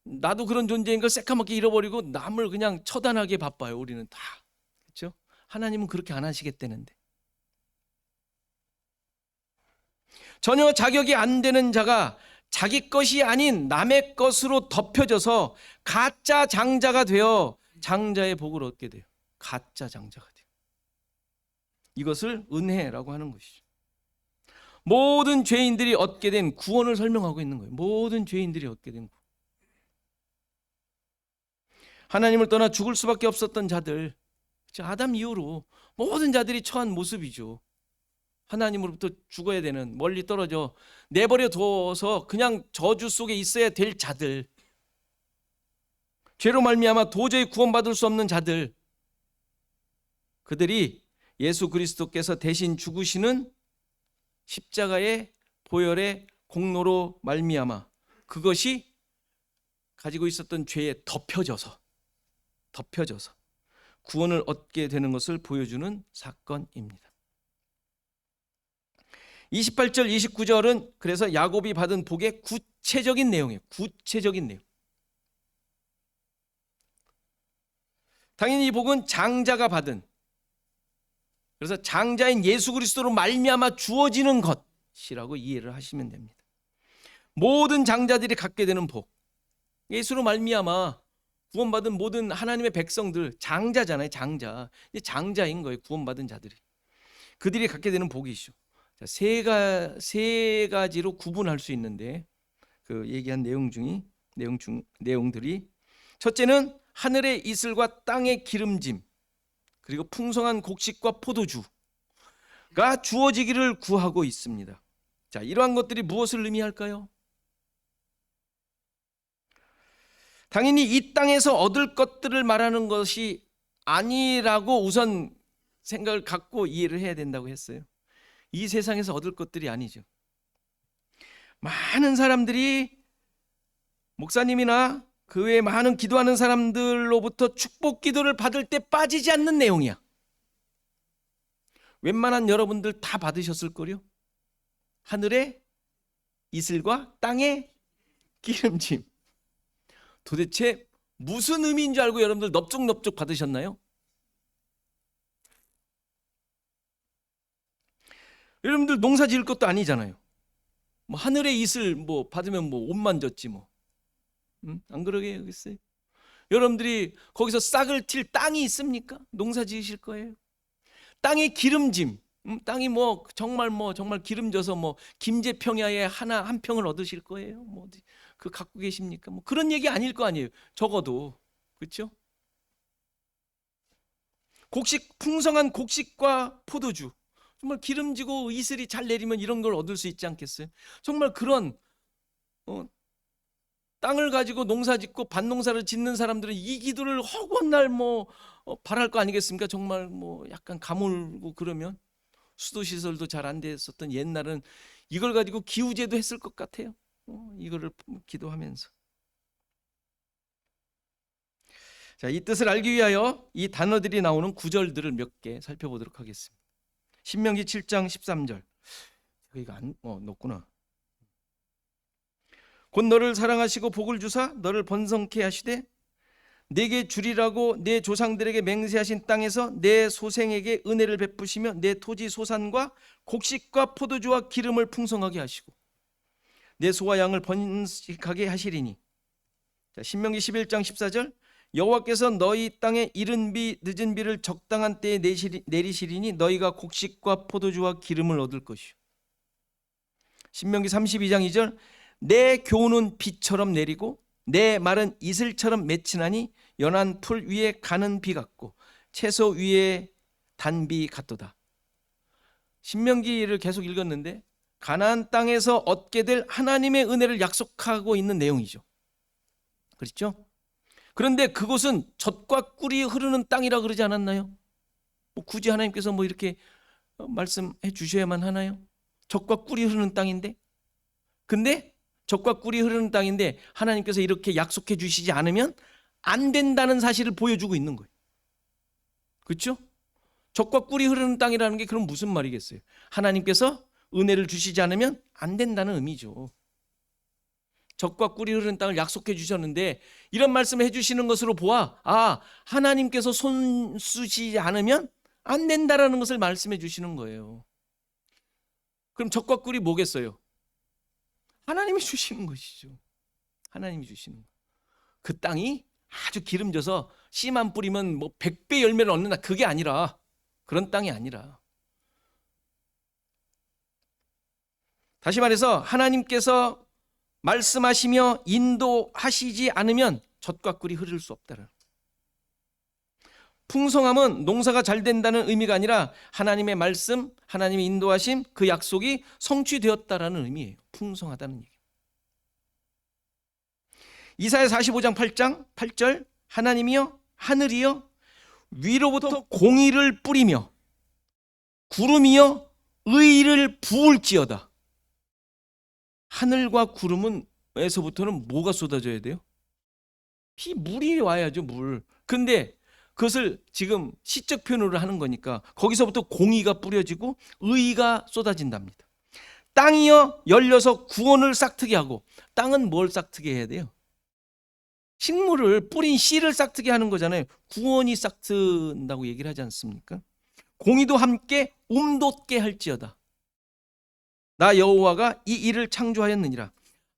Speaker 1: 나도 그런 존재인 걸 새까맣게 잃어버리고 남을 그냥 처단하기에 바빠요. 우리는 다. 그렇죠? 하나님은 그렇게 안 하시겠다는데. 전혀 자격이 안 되는 자가 자기 것이 아닌 남의 것으로 덮여져서 가짜 장자가 되어 장자의 복을 얻게 돼요. 가짜 장자가 돼요. 이것을 은혜라고 하는 것이죠. 모든 죄인들이 얻게 된 구원을 설명하고 있는 거예요. 모든 죄인들이 얻게 된 구원. 하나님을 떠나 죽을 수밖에 없었던 자들, 아담 이후로 모든 자들이 처한 모습이죠. 하나님으로부터 죽어야 되는, 멀리 떨어져 내버려 둬서 그냥 저주 속에 있어야 될 자들, 죄로 말미암아 도저히 구원받을 수 없는 자들, 그들이 예수 그리스도께서 대신 죽으시는 십자가의 보혈의 공로로 말미암아 그것이 가지고 있었던 죄에 덮여져서 구원을 얻게 되는 것을 보여주는 사건입니다. 28절 29절은 그래서 야곱이 받은 복의 구체적인 내용이에요. 구체적인 내용. 당연히 이 복은 장자가 받은, 그래서 장자인 예수 그리스도로 말미암아 주어지는 것이라고 이해를 하시면 됩니다. 모든 장자들이 갖게 되는 복, 예수로 말미암아 구원받은 모든 하나님의 백성들, 장자잖아요. 장자인 거예요. 구원받은 자들이. 그들이 갖게 되는 복이죠. 세 가지로 구분할 수 있는데 그 얘기한 내용들이, 첫째는 하늘의 이슬과 땅의 기름짐, 그리고 풍성한 곡식과 포도주가 주어지기를 구하고 있습니다. 자, 이러한 것들이 무엇을 의미할까요? 당연히 이 땅에서 얻을 것들을 말하는 것이 아니라고 우선 생각을 갖고 이해를 해야 된다고 했어요. 이 세상에서 얻을 것들이 아니죠. 많은 사람들이 목사님이나 그 외에 많은 기도하는 사람들로부터 축복 기도를 받을 때 빠지지 않는 내용이야. 웬만한 여러분들 다 받으셨을걸요? 하늘의 이슬과 땅의 기름짐. 도대체 무슨 의미인 줄 알고 여러분들 넙죽넙죽 받으셨나요? 여러분들 농사 지을 것도 아니잖아요. 뭐 하늘의 이슬 뭐 받으면 뭐 옷만 졌지 뭐. 안 그러겠어요? 여러분들이 거기서 싹을 튈 땅이 있습니까? 농사 지으실 거예요. 땅의 기름짐, 땅이 뭐 정말 기름져서 뭐 김제평야에 한 평을 얻으실 거예요. 뭐 그 갖고 계십니까? 뭐 그런 얘기 아닐 거 아니에요. 적어도. 그렇죠? 풍성한 곡식과 포도주, 정말 기름지고 이슬이 잘 내리면 이런 걸 얻을 수 있지 않겠어요? 정말 그런 땅을 가지고 농사짓고 밭농사를 짓는 사람들은 이 기도를 허구한 날 바랄 거 아니겠습니까? 정말 약간 가물고 그러면 수도시설도 잘 안 됐었던 옛날은 이걸 가지고 기우제도 했을 것 같아요. 이거를 기도하면서. 자, 이 뜻을 알기 위하여 이 단어들이 나오는 구절들을 몇 개 살펴보도록 하겠습니다. 신명기 7장 13절. 이거 넣었구나. 곧 너를 사랑하시고 복을 주사 너를 번성케 하시되 내게 주리라고 내 조상들에게 맹세하신 땅에서 내 소생에게 은혜를 베푸시며 내 토지 소산과 곡식과 포도주와 기름을 풍성하게 하시고 내 소와 양을 번식하게 하시리니. 자, 신명기 11장 14절. 여호와께서 너희 땅에 이른 비 늦은 비를 적당한 때에 내리시리니 너희가 곡식과 포도주와 기름을 얻을 것이요. 신명기 32장 2절. 내 교훈은 비처럼 내리고 내 말은 이슬처럼 맺히나니 연한 풀 위에 가는 비 같고 채소 위에 단비 같도다. 신명기를 계속 읽었는데 가나안 땅에서 얻게 될 하나님의 은혜를 약속하고 있는 내용이죠. 그렇죠? 그런데 그곳은 젖과 꿀이 흐르는 땅이라 그러지 않았나요? 뭐 굳이 하나님께서 뭐 이렇게 말씀해 주셔야만 하나요? 젖과 꿀이 흐르는 땅인데, 근데 젖과 꿀이 흐르는 땅인데 하나님께서 이렇게 약속해 주시지 않으면 안 된다는 사실을 보여주고 있는 거예요. 그렇죠? 젖과 꿀이 흐르는 땅이라는 게 그럼 무슨 말이겠어요? 하나님께서 은혜를 주시지 않으면 안 된다는 의미죠. 젖과 꿀이 흐르는 땅을 약속해 주셨는데 이런 말씀을 해주시는 것으로 보아 하나님께서 손 쓰시지 않으면 안 된다라는 것을 말씀해 주시는 거예요. 그럼 젖과 꿀이 뭐겠어요? 하나님이 주시는 것이죠. 하나님이 주시는 거. 그 땅이 아주 기름져서 씨만 뿌리면 뭐 100배 열매를 얻는다, 그게 아니라, 그런 땅이 아니라, 다시 말해서 하나님께서 말씀하시며 인도하시지 않으면 젖과 꿀이 흐를 수 없다는. 풍성함은 농사가 잘 된다는 의미가 아니라 하나님의 말씀, 하나님의 인도하심, 그 약속이 성취되었다라는 의미예요. 풍성하다는 얘기. 이사야 45장 8절 하나님이여 하늘이여 위로부터 공의를 뿌리며 구름이여 의를 부을지어다. 하늘과 구름은 에서부터는 뭐가 쏟아져야 돼요? 물이 와야죠, 물. 근데 그것을 지금 시적 표현으로 하는 거니까 거기서부터 공의가 뿌려지고 의가 쏟아진답니다. 땅이여 열려서 구원을 싹트게 하고, 땅은 뭘 싹트게 해야 돼요? 식물을 뿌린 씨를 싹트게 하는 거잖아요. 구원이 싹튼다고 얘기를 하지 않습니까? 공의도 함께 돋게 할지어다. 나 여호와가 이 일을 창조하였느니라.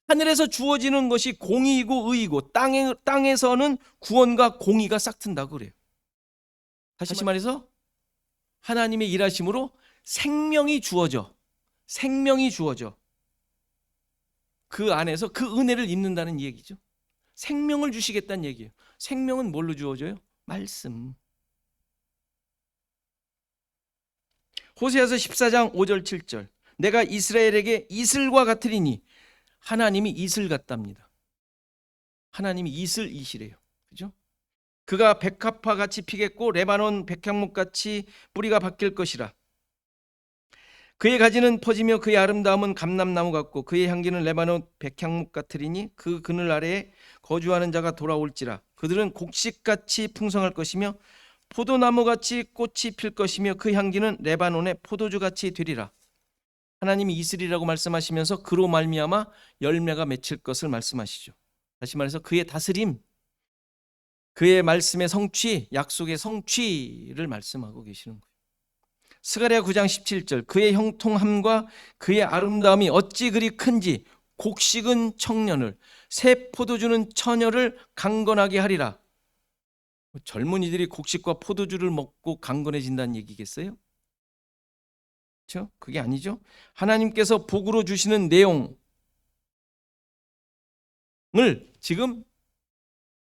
Speaker 1: 하늘에서 주어지는 것이 공의이고 의이고 땅에서는 구원과 공의가 싹튼다고 그래요. 다시 말해서 하나님의 일하심으로 생명이 주어져 그 안에서 그 은혜를 입는다는 얘기죠. 생명을 주시겠다는 얘기예요. 생명은 뭘로 주어져요? 말씀. 호세아서 14장 5절 7절 내가 이스라엘에게 이슬과 같으리니, 하나님이 이슬 같답니다. 하나님이 이슬이시래요. 그죠? 그가 백합화 같이 피겠고 레바논 백향목 같이 뿌리가 바뀔 것이라. 그의 가지는 퍼지며 그의 아름다움은 감람나무 같고 그의 향기는 레바논 백향목 같으리니 그 그늘 아래에 거주하는 자가 돌아올지라. 그들은 곡식같이 풍성할 것이며 포도나무같이 꽃이 필 것이며 그 향기는 레바논의 포도주같이 되리라. 하나님이 이슬이라고 말씀하시면서 그로 말미암아 열매가 맺힐 것을 말씀하시죠. 다시 말해서 그의 다스림, 그의 말씀의 성취, 약속의 성취를 말씀하고 계시는 거예요. 스가랴 9장 17절 그의 형통함과 그의 아름다움이 어찌 그리 큰지 곡식은 청년을, 새 포도주는 처녀를 강건하게 하리라. 젊은이들이 곡식과 포도주를 먹고 강건해진다는 얘기겠어요? 그렇죠? 그게 아니죠. 하나님께서 복으로 주시는 내용을 지금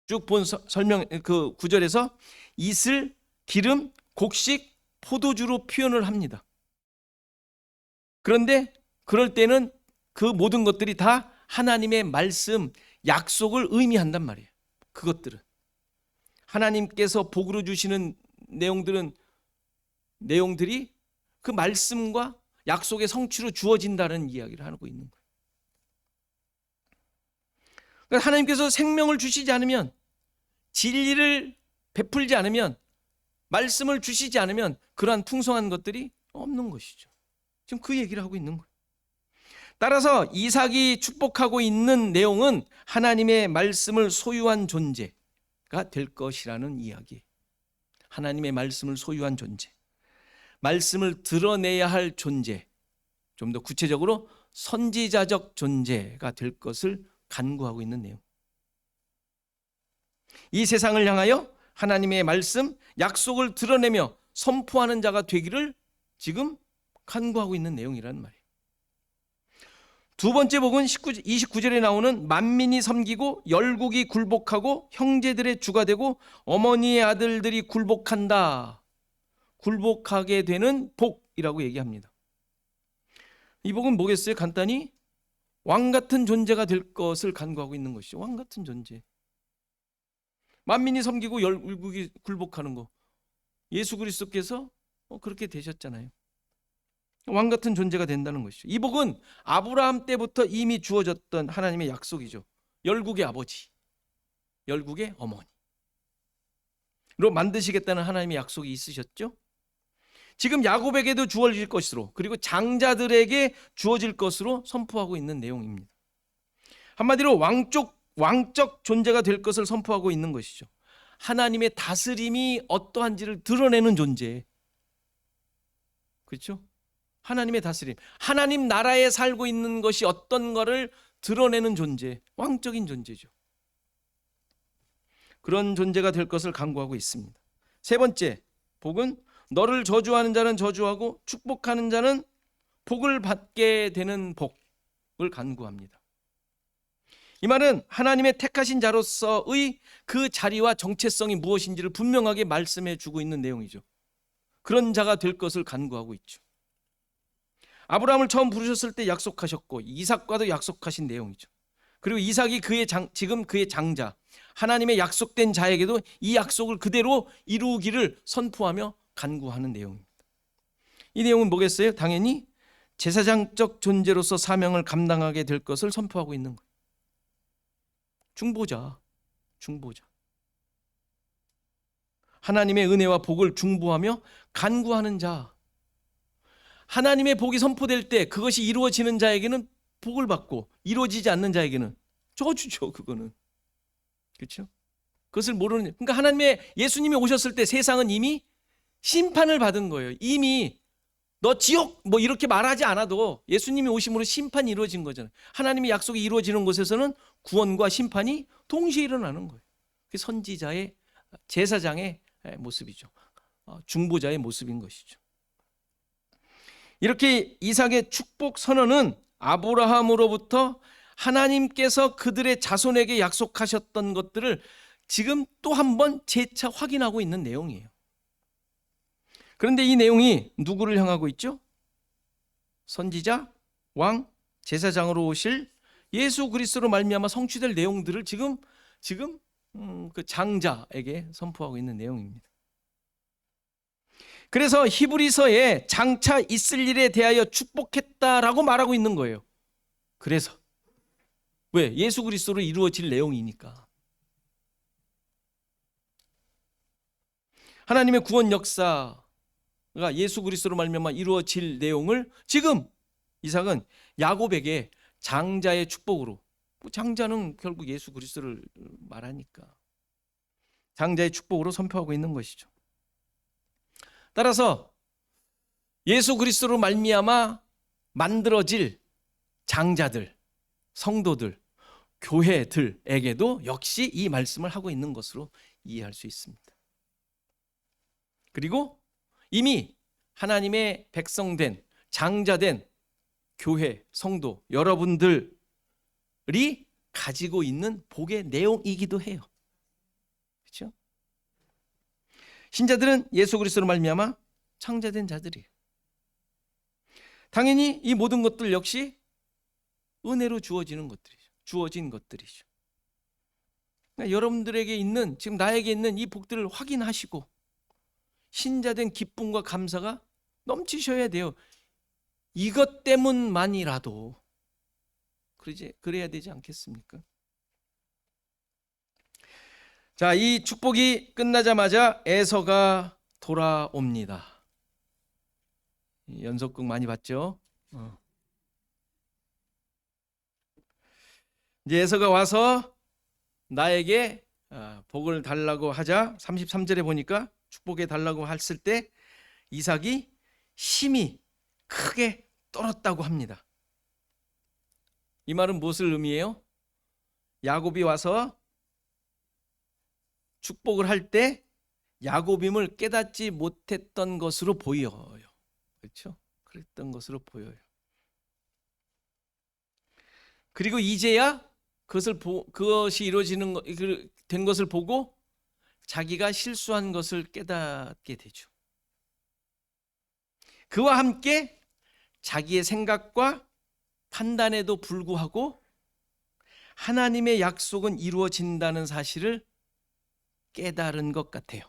Speaker 1: 쭉 본 설명, 그 구절에서 이슬, 기름, 곡식, 포도주로 표현을 합니다. 그런데 그럴 때는 그 모든 것들이 다 하나님의 말씀, 약속을 의미한단 말이에요. 그것들은 하나님께서 복으로 주시는 내용들이 그 말씀과 약속의 성취로 주어진다는 이야기를 하고 있는 거예요. 그러니까 하나님께서 생명을 주시지 않으면, 진리를 베풀지 않으면, 말씀을 주시지 않으면 그러한 풍성한 것들이 없는 것이죠. 지금 그 얘기를 하고 있는 거예요. 따라서 이삭이 축복하고 있는 내용은 하나님의 말씀을 소유한 존재가 될 것이라는 이야기. 하나님의 말씀을 소유한 존재, 말씀을 드러내야 할 존재, 좀 더 구체적으로 선지자적 존재가 될 것을 간구하고 있는 내용. 이 세상을 향하여 하나님의 말씀, 약속을 드러내며 선포하는 자가 되기를 지금 간구하고 있는 내용이라는 말이에요. 두 번째 복은 29절에 나오는 만민이 섬기고 열국이 굴복하고 형제들의 주가 되고 어머니의 아들들이 굴복한다. 굴복하게 되는 복이라고 얘기합니다. 이 복은 뭐겠어요? 간단히 왕 같은 존재가 될 것을 간구하고 있는 것이죠. 왕 같은 존재. 만민이 섬기고 열국이 굴복하는 거. 예수 그리스도께서 그렇게 되셨잖아요. 왕 같은 존재가 된다는 것이죠. 이 복은 아브라함 때부터 이미 주어졌던 하나님의 약속이죠. 열국의 아버지, 열국의 어머니로 만드시겠다는 하나님의 약속이 있으셨죠. 지금 야곱에게도 주어질 것으로, 그리고 장자들에게 주어질 것으로 선포하고 있는 내용입니다. 한마디로 왕적 존재가 될 것을 선포하고 있는 것이죠. 하나님의 다스림이 어떠한지를 드러내는 존재. 그렇죠? 하나님의 다스림, 하나님 나라에 살고 있는 것이 어떤 거를 드러내는 존재, 왕적인 존재죠. 그런 존재가 될 것을 간구하고 있습니다. 세 번째, 복은 너를 저주하는 자는 저주하고 축복하는 자는 복을 받게 되는 복을 간구합니다. 이 말은 하나님의 택하신 자로서의 그 자리와 정체성이 무엇인지를 분명하게 말씀해 주고 있는 내용이죠. 그런 자가 될 것을 간구하고 있죠. 아브라함을 처음 부르셨을 때 약속하셨고 이삭과도 약속하신 내용이죠. 그리고 이삭이 지금 그의 장자, 하나님의 약속된 자에게도 이 약속을 그대로 이루기를 선포하며 간구하는 내용입니다. 이 내용은 뭐겠어요? 당연히 제사장적 존재로서 사명을 감당하게 될 것을 선포하고 있는 거예요. 중보자. 하나님의 은혜와 복을 중보하며 간구하는 자. 하나님의 복이 선포될 때 그것이 이루어지는 자에게는 복을 받고 이루어지지 않는 자에게는 저주죠. 그거는. 그렇죠? 그것을 모르는, 그러니까 하나님의 예수님이 오셨을 때 세상은 이미 심판을 받은 거예요. 이미 너 지옥 뭐 이렇게 말하지 않아도 예수님이 오심으로 심판이 이루어진 거잖아요. 하나님의 약속이 이루어지는 곳에서는 구원과 심판이 동시에 일어나는 거예요. 그게 선지자의, 제사장의 모습이죠. 중보자의 모습인 것이죠. 이렇게 이삭의 축복 선언은 아브라함으로부터 하나님께서 그들의 자손에게 약속하셨던 것들을 지금 또 한 번 재차 확인하고 있는 내용이에요. 그런데 이 내용이 누구를 향하고 있죠? 선지자, 왕, 제사장으로 오실 예수 그리스도로 말미암아 성취될 내용들을 지금 그 장자에게 선포하고 있는 내용입니다. 그래서 히브리서에 장차 있을 일에 대하여 축복했다라고 말하고 있는 거예요. 그래서 왜? 예수 그리스도로 이루어질 내용이니까. 하나님의 구원 역사가 예수 그리스도로 말미암아 이루어질 내용을 지금 이삭은 야곱에게 장자의 축복으로, 장자는 결국 예수 그리스도를 말하니까 장자의 축복으로 선포하고 있는 것이죠. 따라서 예수 그리스도로 말미암아 만들어질 장자들, 성도들, 교회들에게도 역시 이 말씀을 하고 있는 것으로 이해할 수 있습니다. 그리고 이미 하나님의 백성된, 장자된 교회, 성도, 여러분들이 가지고 있는 복의 내용이기도 해요. 그렇죠? 신자들은 예수 그리스도로 말미암아 창자된 자들이에요. 당연히 이 모든 것들 역시 은혜로 주어진 것들이죠. 그러니까 여러분들에게 있는, 지금 나에게 있는 이 복들을 확인하시고 신자된 기쁨과 감사가 넘치셔야 돼요. 이것 때문만이라도 그래야 되지 않겠습니까? 자, 이 축복이 끝나자마자 에서가 돌아옵니다. 연속극 많이 봤죠? 이제 에서가 와서 나에게 복을 달라고 하자 33절에 보니까 축복해 달라고 했을 때 이삭이 심히 크게 떨었다고 합니다. 이 말은 무엇을 의미해요? 야곱이 와서 축복을 할 때 야곱임을 깨닫지 못했던 것으로 보여요. 그렇죠? 그랬던 것으로 보여요. 그리고 이제야 그것이 이루어지는 된 것을 보고 자기가 실수한 것을 깨닫게 되죠. 그와 함께 자기의 생각과 판단에도 불구하고 하나님의 약속은 이루어진다는 사실을 깨달은 것 같아요.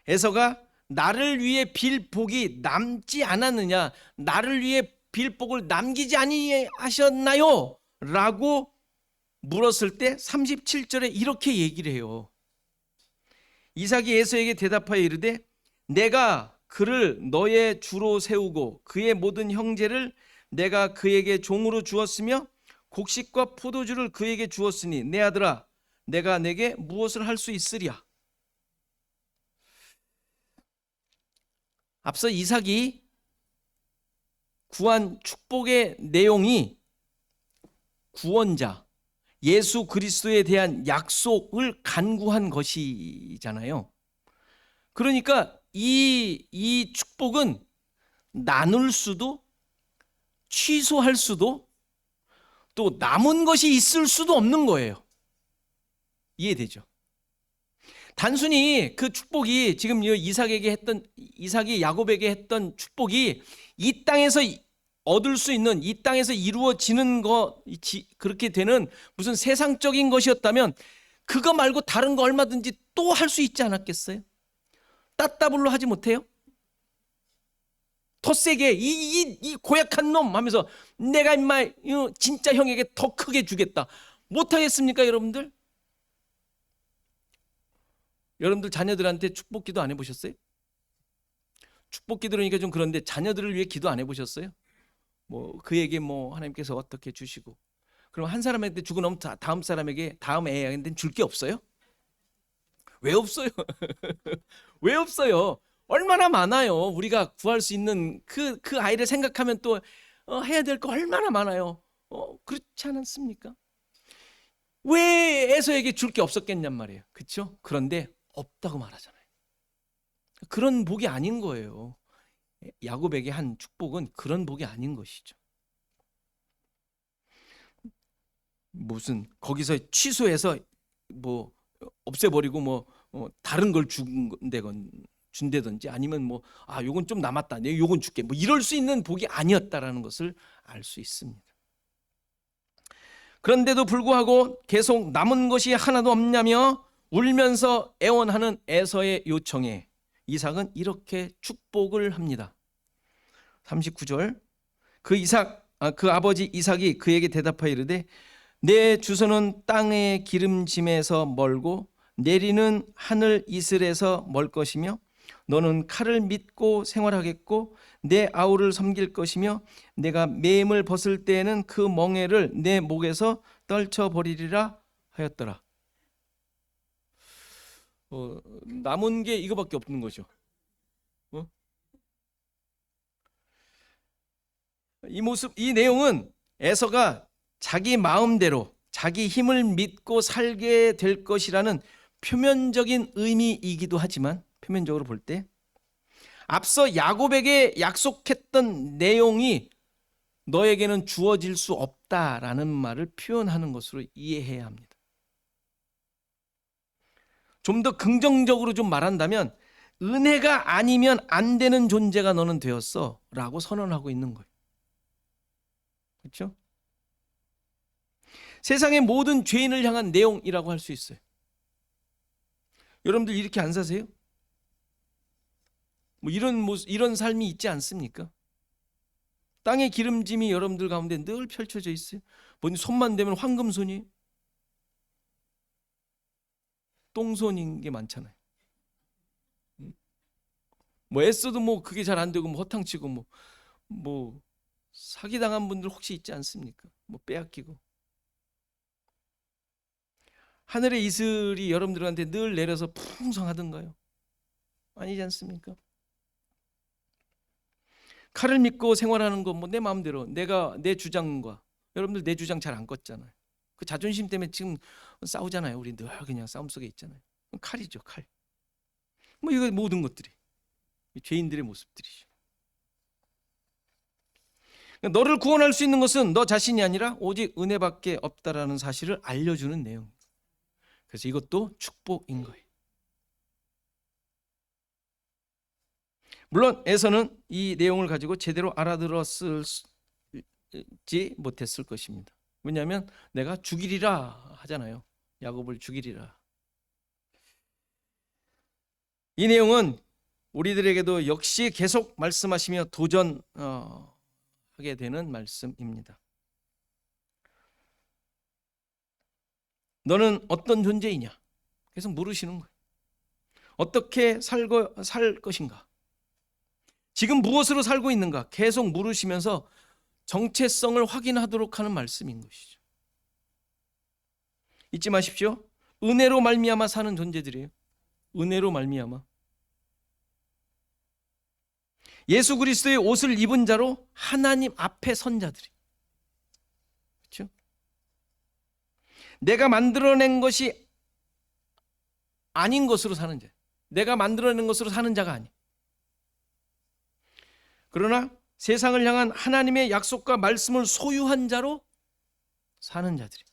Speaker 1: 에서가 나를 위해 빌 복이 남지 않았느냐, 나를 위해 빌 복을 남기지 아니하셨나요? 라고 물었을 때 37절에 이렇게 얘기를 해요. 이삭이 에서에게 대답하여 이르되 내가 그를 너의 주로 세우고 그의 모든 형제를 내가 그에게 종으로 주었으며 곡식과 포도주를 그에게 주었으니 내 아들아 내가 내게 무엇을 할 수 있으랴. 앞서 이삭이 구한 축복의 내용이 구원자 예수 그리스도에 대한 약속을 간구한 것이잖아요. 그러니까 이 축복은 나눌 수도 취소할 수도 또 남은 것이 있을 수도 없는 거예요. 이해되죠? 단순히 그 축복이 지금 이삭이 야곱에게 했던 축복이 이 땅에서 얻을 수 있는, 이 땅에서 이루어지는 거, 그렇게 되는 무슨 세상적인 것이었다면 그거 말고 다른 거 얼마든지 또 할 수 있지 않았겠어요? 따따블로 하지 못해요? 더 세게 이 고약한 놈 하면서 내가 임마 진짜 형에게 더 크게 주겠다. 못하겠습니까 여러분들? 여러분들 자녀들한테 축복 기도 안 해보셨어요? 축복 기도니까 좀 그런데 자녀들을 위해 기도 안 해보셨어요? 뭐 그에게 뭐 하나님께서 어떻게 주시고 그럼 한 사람한테 주고 나면 다음 사람에게 다음 애한테는 줄 게 없어요? 왜 없어요? 왜 없어요? 얼마나 많아요. 우리가 구할 수 있는 그 아이를 생각하면 또 해야 될 거 얼마나 많아요. 그렇지 않습니까? 왜 에서에게 줄 게 없었겠냔 말이에요. 그렇죠? 그런데 없다고 말하잖아요. 그런 복이 아닌 거예요. 야곱에게 한 축복은 그런 복이 아닌 것이죠. 무슨 거기서 취소해서 뭐 없애버리고 뭐 다른 걸 준다든지 아니면 뭐 요건 좀 남았다, 내가 요건 줄게, 뭐 이럴 수 있는 복이 아니었다라는 것을 알 수 있습니다. 그런데도 불구하고 계속 남은 것이 하나도 없냐며 울면서 애원하는 에서의 요청에 이삭은 이렇게 축복을 합니다. 39절 그 아버지 이삭이 그에게 대답하여 이르되 내 주소는 땅의 기름짐에서 멀고 내리는 하늘 이슬에서 멀 것이며 너는 칼을 믿고 생활하겠고 내 아우를 섬길 것이며 내가 매임을 벗을 때에는 그 멍에를 내 목에서 떨쳐버리리라 하였더라. 남은 게 이거밖에 없는 거죠. 이 내용은 에서가 자기 마음대로 자기 힘을 믿고 살게 될 것이라는 표면적인 의미이기도 하지만 표면적으로 볼 때 앞서 야곱에게 약속했던 내용이 너에게는 주어질 수 없다라는 말을 표현하는 것으로 이해해야 합니다. 좀 더 긍정적으로 좀 말한다면 은혜가 아니면 안 되는 존재가 너는 되었어 라고 선언하고 있는 거예요. 그렇죠? 세상의 모든 죄인을 향한 내용이라고 할 수 있어요. 여러분들 이렇게 안 사세요? 뭐 이런 삶이 있지 않습니까? 땅의 기름짐이 여러분들 가운데 늘 펼쳐져 있어요. 뭐 손만 대면 황금손이 똥손인 게 많잖아요. 뭐 애써도 뭐 그게 잘 안 되고 뭐 허탕치고 뭐 사기당한 분들 혹시 있지 않습니까? 뭐 빼앗기고. 하늘의 이슬이 여러분들한테 늘 내려서 풍성하던가요? 아니지 않습니까? 칼을 믿고 생활하는 건 뭐 내 마음대로 내가 내 주장과 여러분들 내 주장 잘 안 껐잖아요. 그 자존심 때문에 지금 싸우잖아요. 우리 늘 그냥 싸움 속에 있잖아요. 칼이죠, 칼. 뭐 이거 모든 것들이 죄인들의 모습들이죠. 너를 구원할 수 있는 것은 너 자신이 아니라 오직 은혜밖에 없다라는 사실을 알려주는 내용. 그래서 이것도 축복인 거예요. 물론 에서는 이 내용을 가지고 제대로 알아들었을지 못했을 것입니다. 왜냐하면 내가 죽이리라 하잖아요. 야곱을 죽이리라. 이 내용은 우리들에게도 역시 계속 말씀하시며 도전하게 되는 말씀입니다. 너는 어떤 존재이냐? 계속 물으시는 거예요. 어떻게 살 것인가? 지금 무엇으로 살고 있는가? 계속 물으시면서 정체성을 확인하도록 하는 말씀인 것이죠. 잊지 마십시오. 은혜로 말미암아 사는 존재들이에요. 은혜로 말미암아. 예수 그리스도의 옷을 입은 자로 하나님 앞에 선 자들이. 그렇죠? 내가 만들어낸 것이 아닌 것으로 사는 자. 내가 만들어낸 것으로 사는 자가 아니. 그러나 세상을 향한 하나님의 약속과 말씀을 소유한 자로 사는 자들이.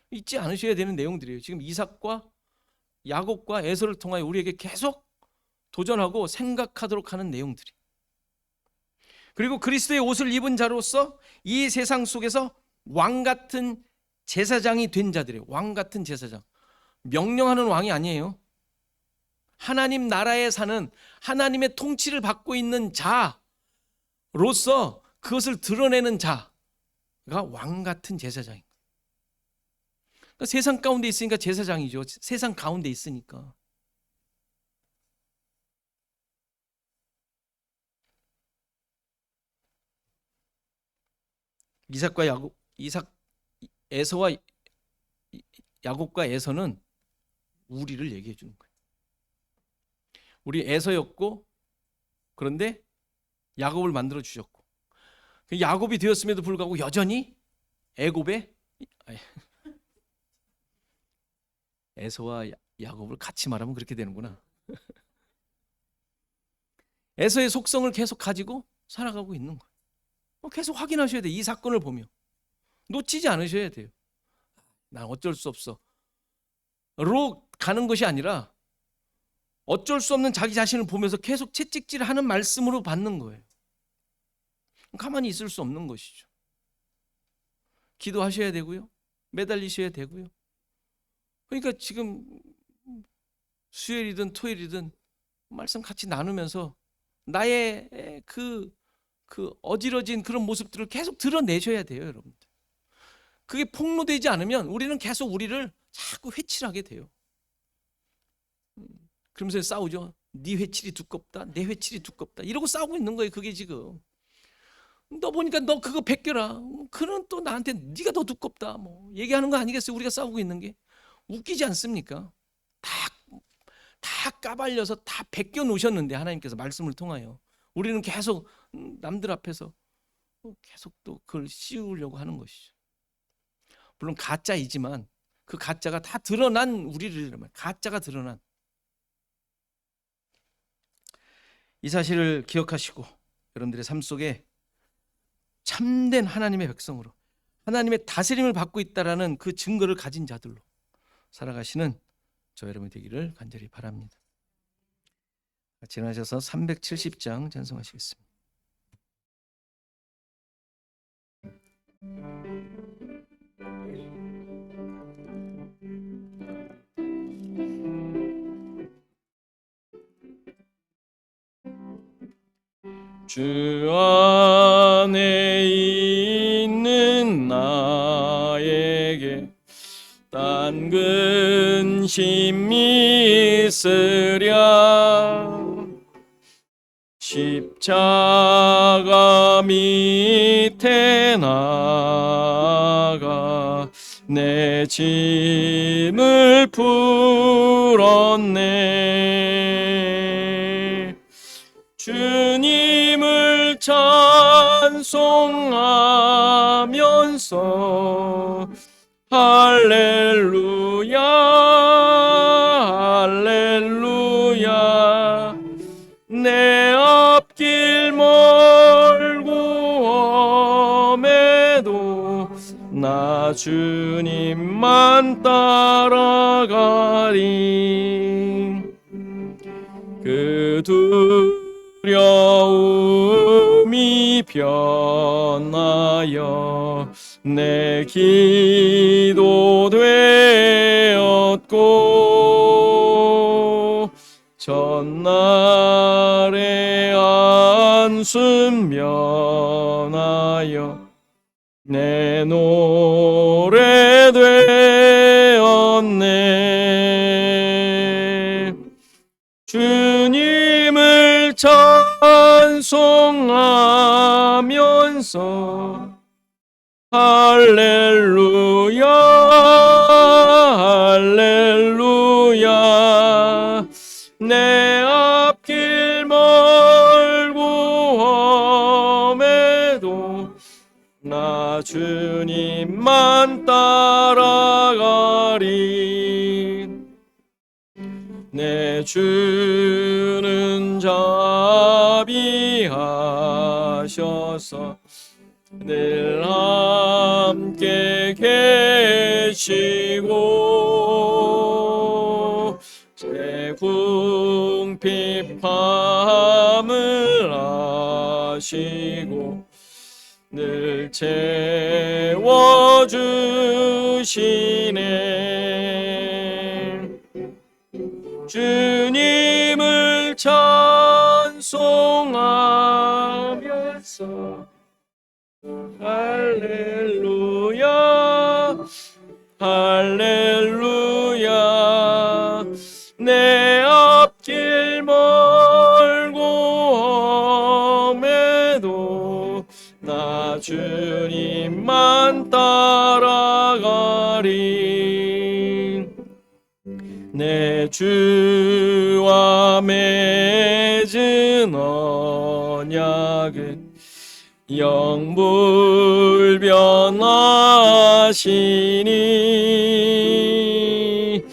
Speaker 1: 잊지 않으셔야 되는 내용들이에요. 지금 이삭과 야곱과 에서를 통하여 우리에게 계속 도전하고 생각하도록 하는 내용들이. 그리고 그리스도의 옷을 입은 자로서 이 세상 속에서 왕 같은 제사장이 된 자들이에요. 왕 같은 제사장. 명령하는 왕이 아니에요. 하나님 나라에 사는, 하나님의 통치를 받고 있는 자로서 그것을 드러내는 자가 왕 같은 제사장인 거예요. 그러니까 세상 가운데 있으니까 제사장이죠. 세상 가운데 있으니까. 에서와 야곱과 에서는 우리를 얘기해 주는 거예요. 우리 에서였고, 그런데 야곱을 만들어 주셨고, 야곱이 되었음에도 불구하고 여전히 애굽의 에서와 야곱을 같이 말하면 그렇게 되는구나. 에서의 속성을 계속 가지고 살아가고 있는 거예요. 계속 확인하셔야 돼요. 이 사건을 보며 놓치지 않으셔야 돼요. 난 어쩔 수 없어 로 가는 것이 아니라 어쩔 수 없는 자기 자신을 보면서 계속 채찍질하는 말씀으로 받는 거예요. 가만히 있을 수 없는 것이죠. 기도하셔야 되고요. 매달리셔야 되고요. 그러니까 지금 수요일이든 토요일이든 말씀 같이 나누면서 나의 그 어지러진 그런 모습들을 계속 드러내셔야 돼요, 여러분들. 그게 폭로되지 않으면 우리는 계속 우리를 자꾸 회칠하게 돼요. 그러면서 싸우죠. 네 회칠이 두껍다, 내 회칠이 두껍다, 이러고 싸우고 있는 거예요. 그게 지금 너 보니까 너 그거 벗겨라, 그는 또 나한테 네가 더 두껍다, 뭐 얘기하는 거 아니겠어요? 우리가 싸우고 있는 게 웃기지 않습니까? 다 까발려서 다 벗겨 놓으셨는데 하나님께서 말씀을 통하여 우리는 계속 남들 앞에서 계속 또 그걸 씌우려고 하는 것이죠. 물론 가짜이지만 그 가짜가 다 드러난 우리를, 가짜가 드러난 이 사실을 기억하시고 여러분들의 삶 속에 참된 하나님의 백성으로 하나님의 다스림을 받고 있다라는 그 증거를 가진 자들로 살아가시는 저 여러분이 되기를 간절히 바랍니다. 같이 일어나셔서 370장 찬송하시겠습니다. 주 안에 있는 나에게 딴 근심이 있으랴 십자가 밑에 나가 내 짐을 풀었네. 주님을 찬송하면서 할렐루야 할렐루야 내 앞길 멀고 험해도 나 주님만 따라가리. 그 두려움이 변하여 내 기도 되 받고 전날의 안순 면하여 내 노래 되었네. 주님을 찬송하면서 할렐루야 할렐루야 내 앞길 멀고 험해도 나 주님만 따라가리. 내 주는 자비하셔서 늘 함께 계시고 제 궁핍함을 아시고 늘 채워주시네. 주님을 찬송하면서 할렐루야 할렐루야 내 앞길 멀고 험해도 나 주님만 따라가리. 내 주와 맺은 언약은 영불변하시니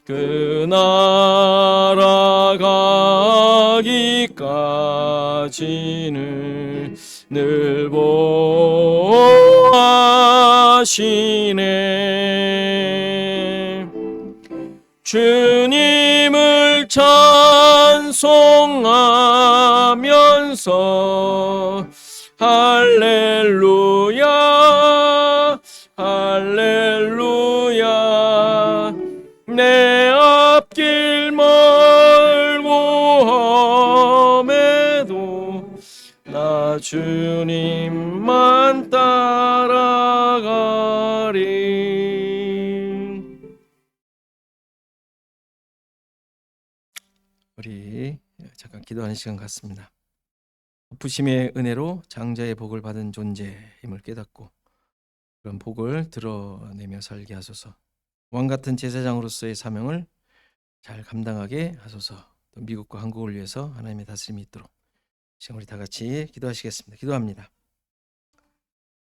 Speaker 1: 그 나라 가기까지는 늘 보호하시네. 주님을 찬송하면서 할렐루야 할렐루야 내 앞길 멀고 험해도 나 주님만 따라가리. 우리 잠깐 기도하는 시간 같습니다. 부심의 은혜로 장자의 복을 받은 존재임을 깨닫고 그런 복을 드러내며 살게 하소서. 왕같은 제사장으로서의 사명을 잘 감당하게 하소서. 또 미국과 한국을 위해서 하나님의 다스림이 있도록 지금 우리 다 같이 기도하시겠습니다. 기도합니다.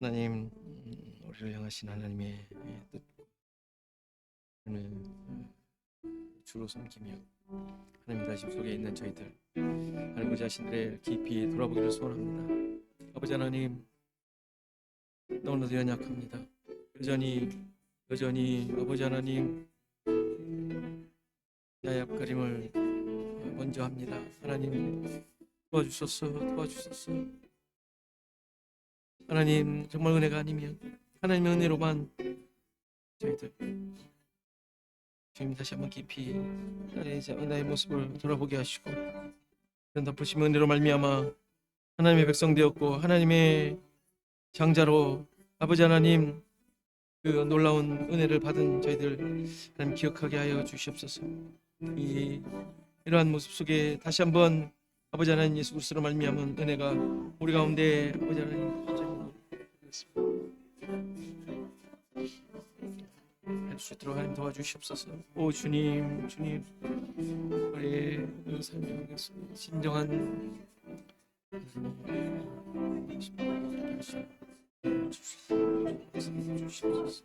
Speaker 1: 하나님, 우리를 향하신 하나님의 뜻을 주로 섬기며 하나님 다심 속에 있는 저희들 하나님 그 자신들의 깊이 돌아보기를 소원합니다. 아버지 하나님, 너무나도 연약합니다. 여전히 아버지 하나님 나의 앞가림을 먼저 합니다. 하나님 도와주소서. 하나님 정말 은혜가 아니면 하나님의 은혜로만 저희들 주님 다시 한번 깊이 나의 모습을 돌아보게 하시고 그런 덮으신 은혜로 말미암아 하나님의 백성 되었고 하나님의 장자로 아버지 하나님 그 놀라운 은혜를 받은 저희들 하나님 기억하게 하여 주시옵소서. 이러한 모습 속에 다시 한번 아버지 하나님 예수 그리스도로 말미암은 은혜가 우리 가운데 아버지 하나님 할 수 있도록 하나님 도와주시옵소서. 오 주님 우리의 삶의 진정한 주시옵소서.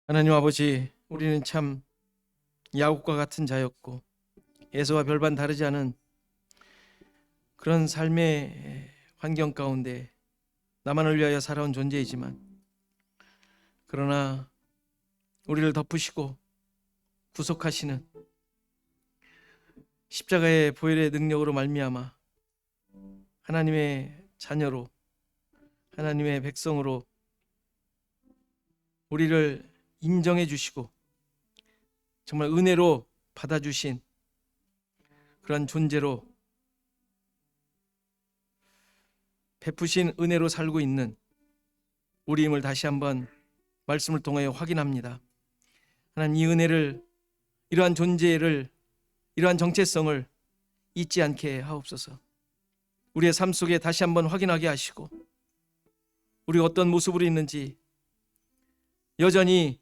Speaker 1: 하나님 아버지, 우리는 참 야곱과 같은 자였고 에서와 별반 다르지 않은 그런 삶의 환경 가운데 나만을 위하여 살아온 존재이지만 그러나 우리를 덮으시고 구속하시는 십자가의 보혈의 능력으로 말미암아 하나님의 자녀로, 하나님의 백성으로 우리를 인정해 주시고 정말 은혜로 받아주신 그런 존재로, 베푸신 은혜로 살고 있는 우리임을 다시 한번 말씀을 통하여 확인합니다. 하나님, 이 은혜를, 이러한 존재를, 이러한 정체성을 잊지 않게 하옵소서. 우리의 삶 속에 다시 한번 확인하게 하시고, 우리가 어떤 모습으로 있는지, 여전히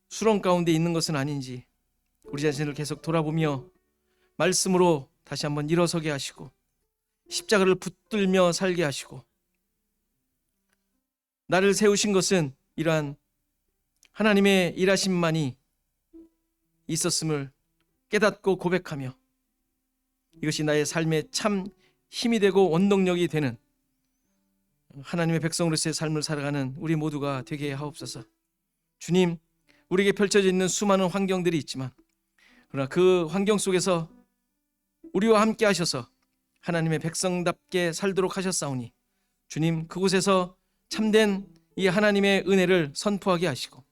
Speaker 1: 수렁 가운데 있는 것은 아닌지 우리 자신을 계속 돌아보며 말씀으로 다시 한번 일어서게 하시고, 십자가를 붙들며 살게 하시고, 나를 세우신 것은 이러한 하나님의 일하심만이 있었음을 깨닫고 고백하며 이것이 나의 삶의 참 힘이 되고 원동력이 되는 하나님의 백성으로서의 삶을 살아가는 우리 모두가 되게 하옵소서. 주님, 우리에게 펼쳐져 있는 수많은 환경들이 있지만 그러나 그 환경 속에서 우리와 함께 하셔서 하나님의 백성답게 살도록 하셨사오니 주님, 그곳에서 참된 이 하나님의 은혜를 선포하게 하시고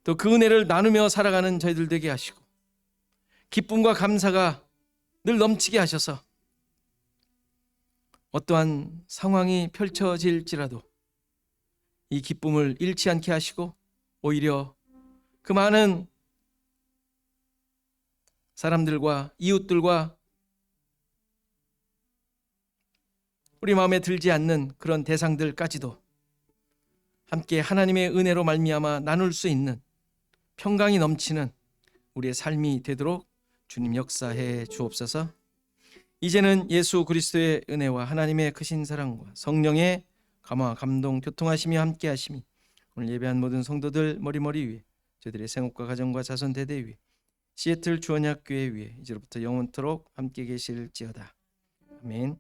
Speaker 1: 또 그 은혜를 나누며 살아가는 저희들 되게 하시고 기쁨과 감사가 늘 넘치게 하셔서 어떠한 상황이 펼쳐질지라도 이 기쁨을 잃지 않게 하시고 오히려 그 많은 사람들과 이웃들과 우리 마음에 들지 않는 그런 대상들까지도 함께 하나님의 은혜로 말미암아 나눌 수 있는 평강이 넘치는 우리의 삶이 되도록 주님 역사해 주옵소서. 이제는 예수 그리스도의 은혜와 하나님의 크신 사랑과 성령의 감화 감동 교통하심이 함께 하심이 오늘 예배한 모든 성도들 머리머리 위에, 저희들의 생업과 가정과 자손 대대 위에, 시애틀 주언약교회 위에 이제로부터 영원토록 함께 계실지어다. 아멘.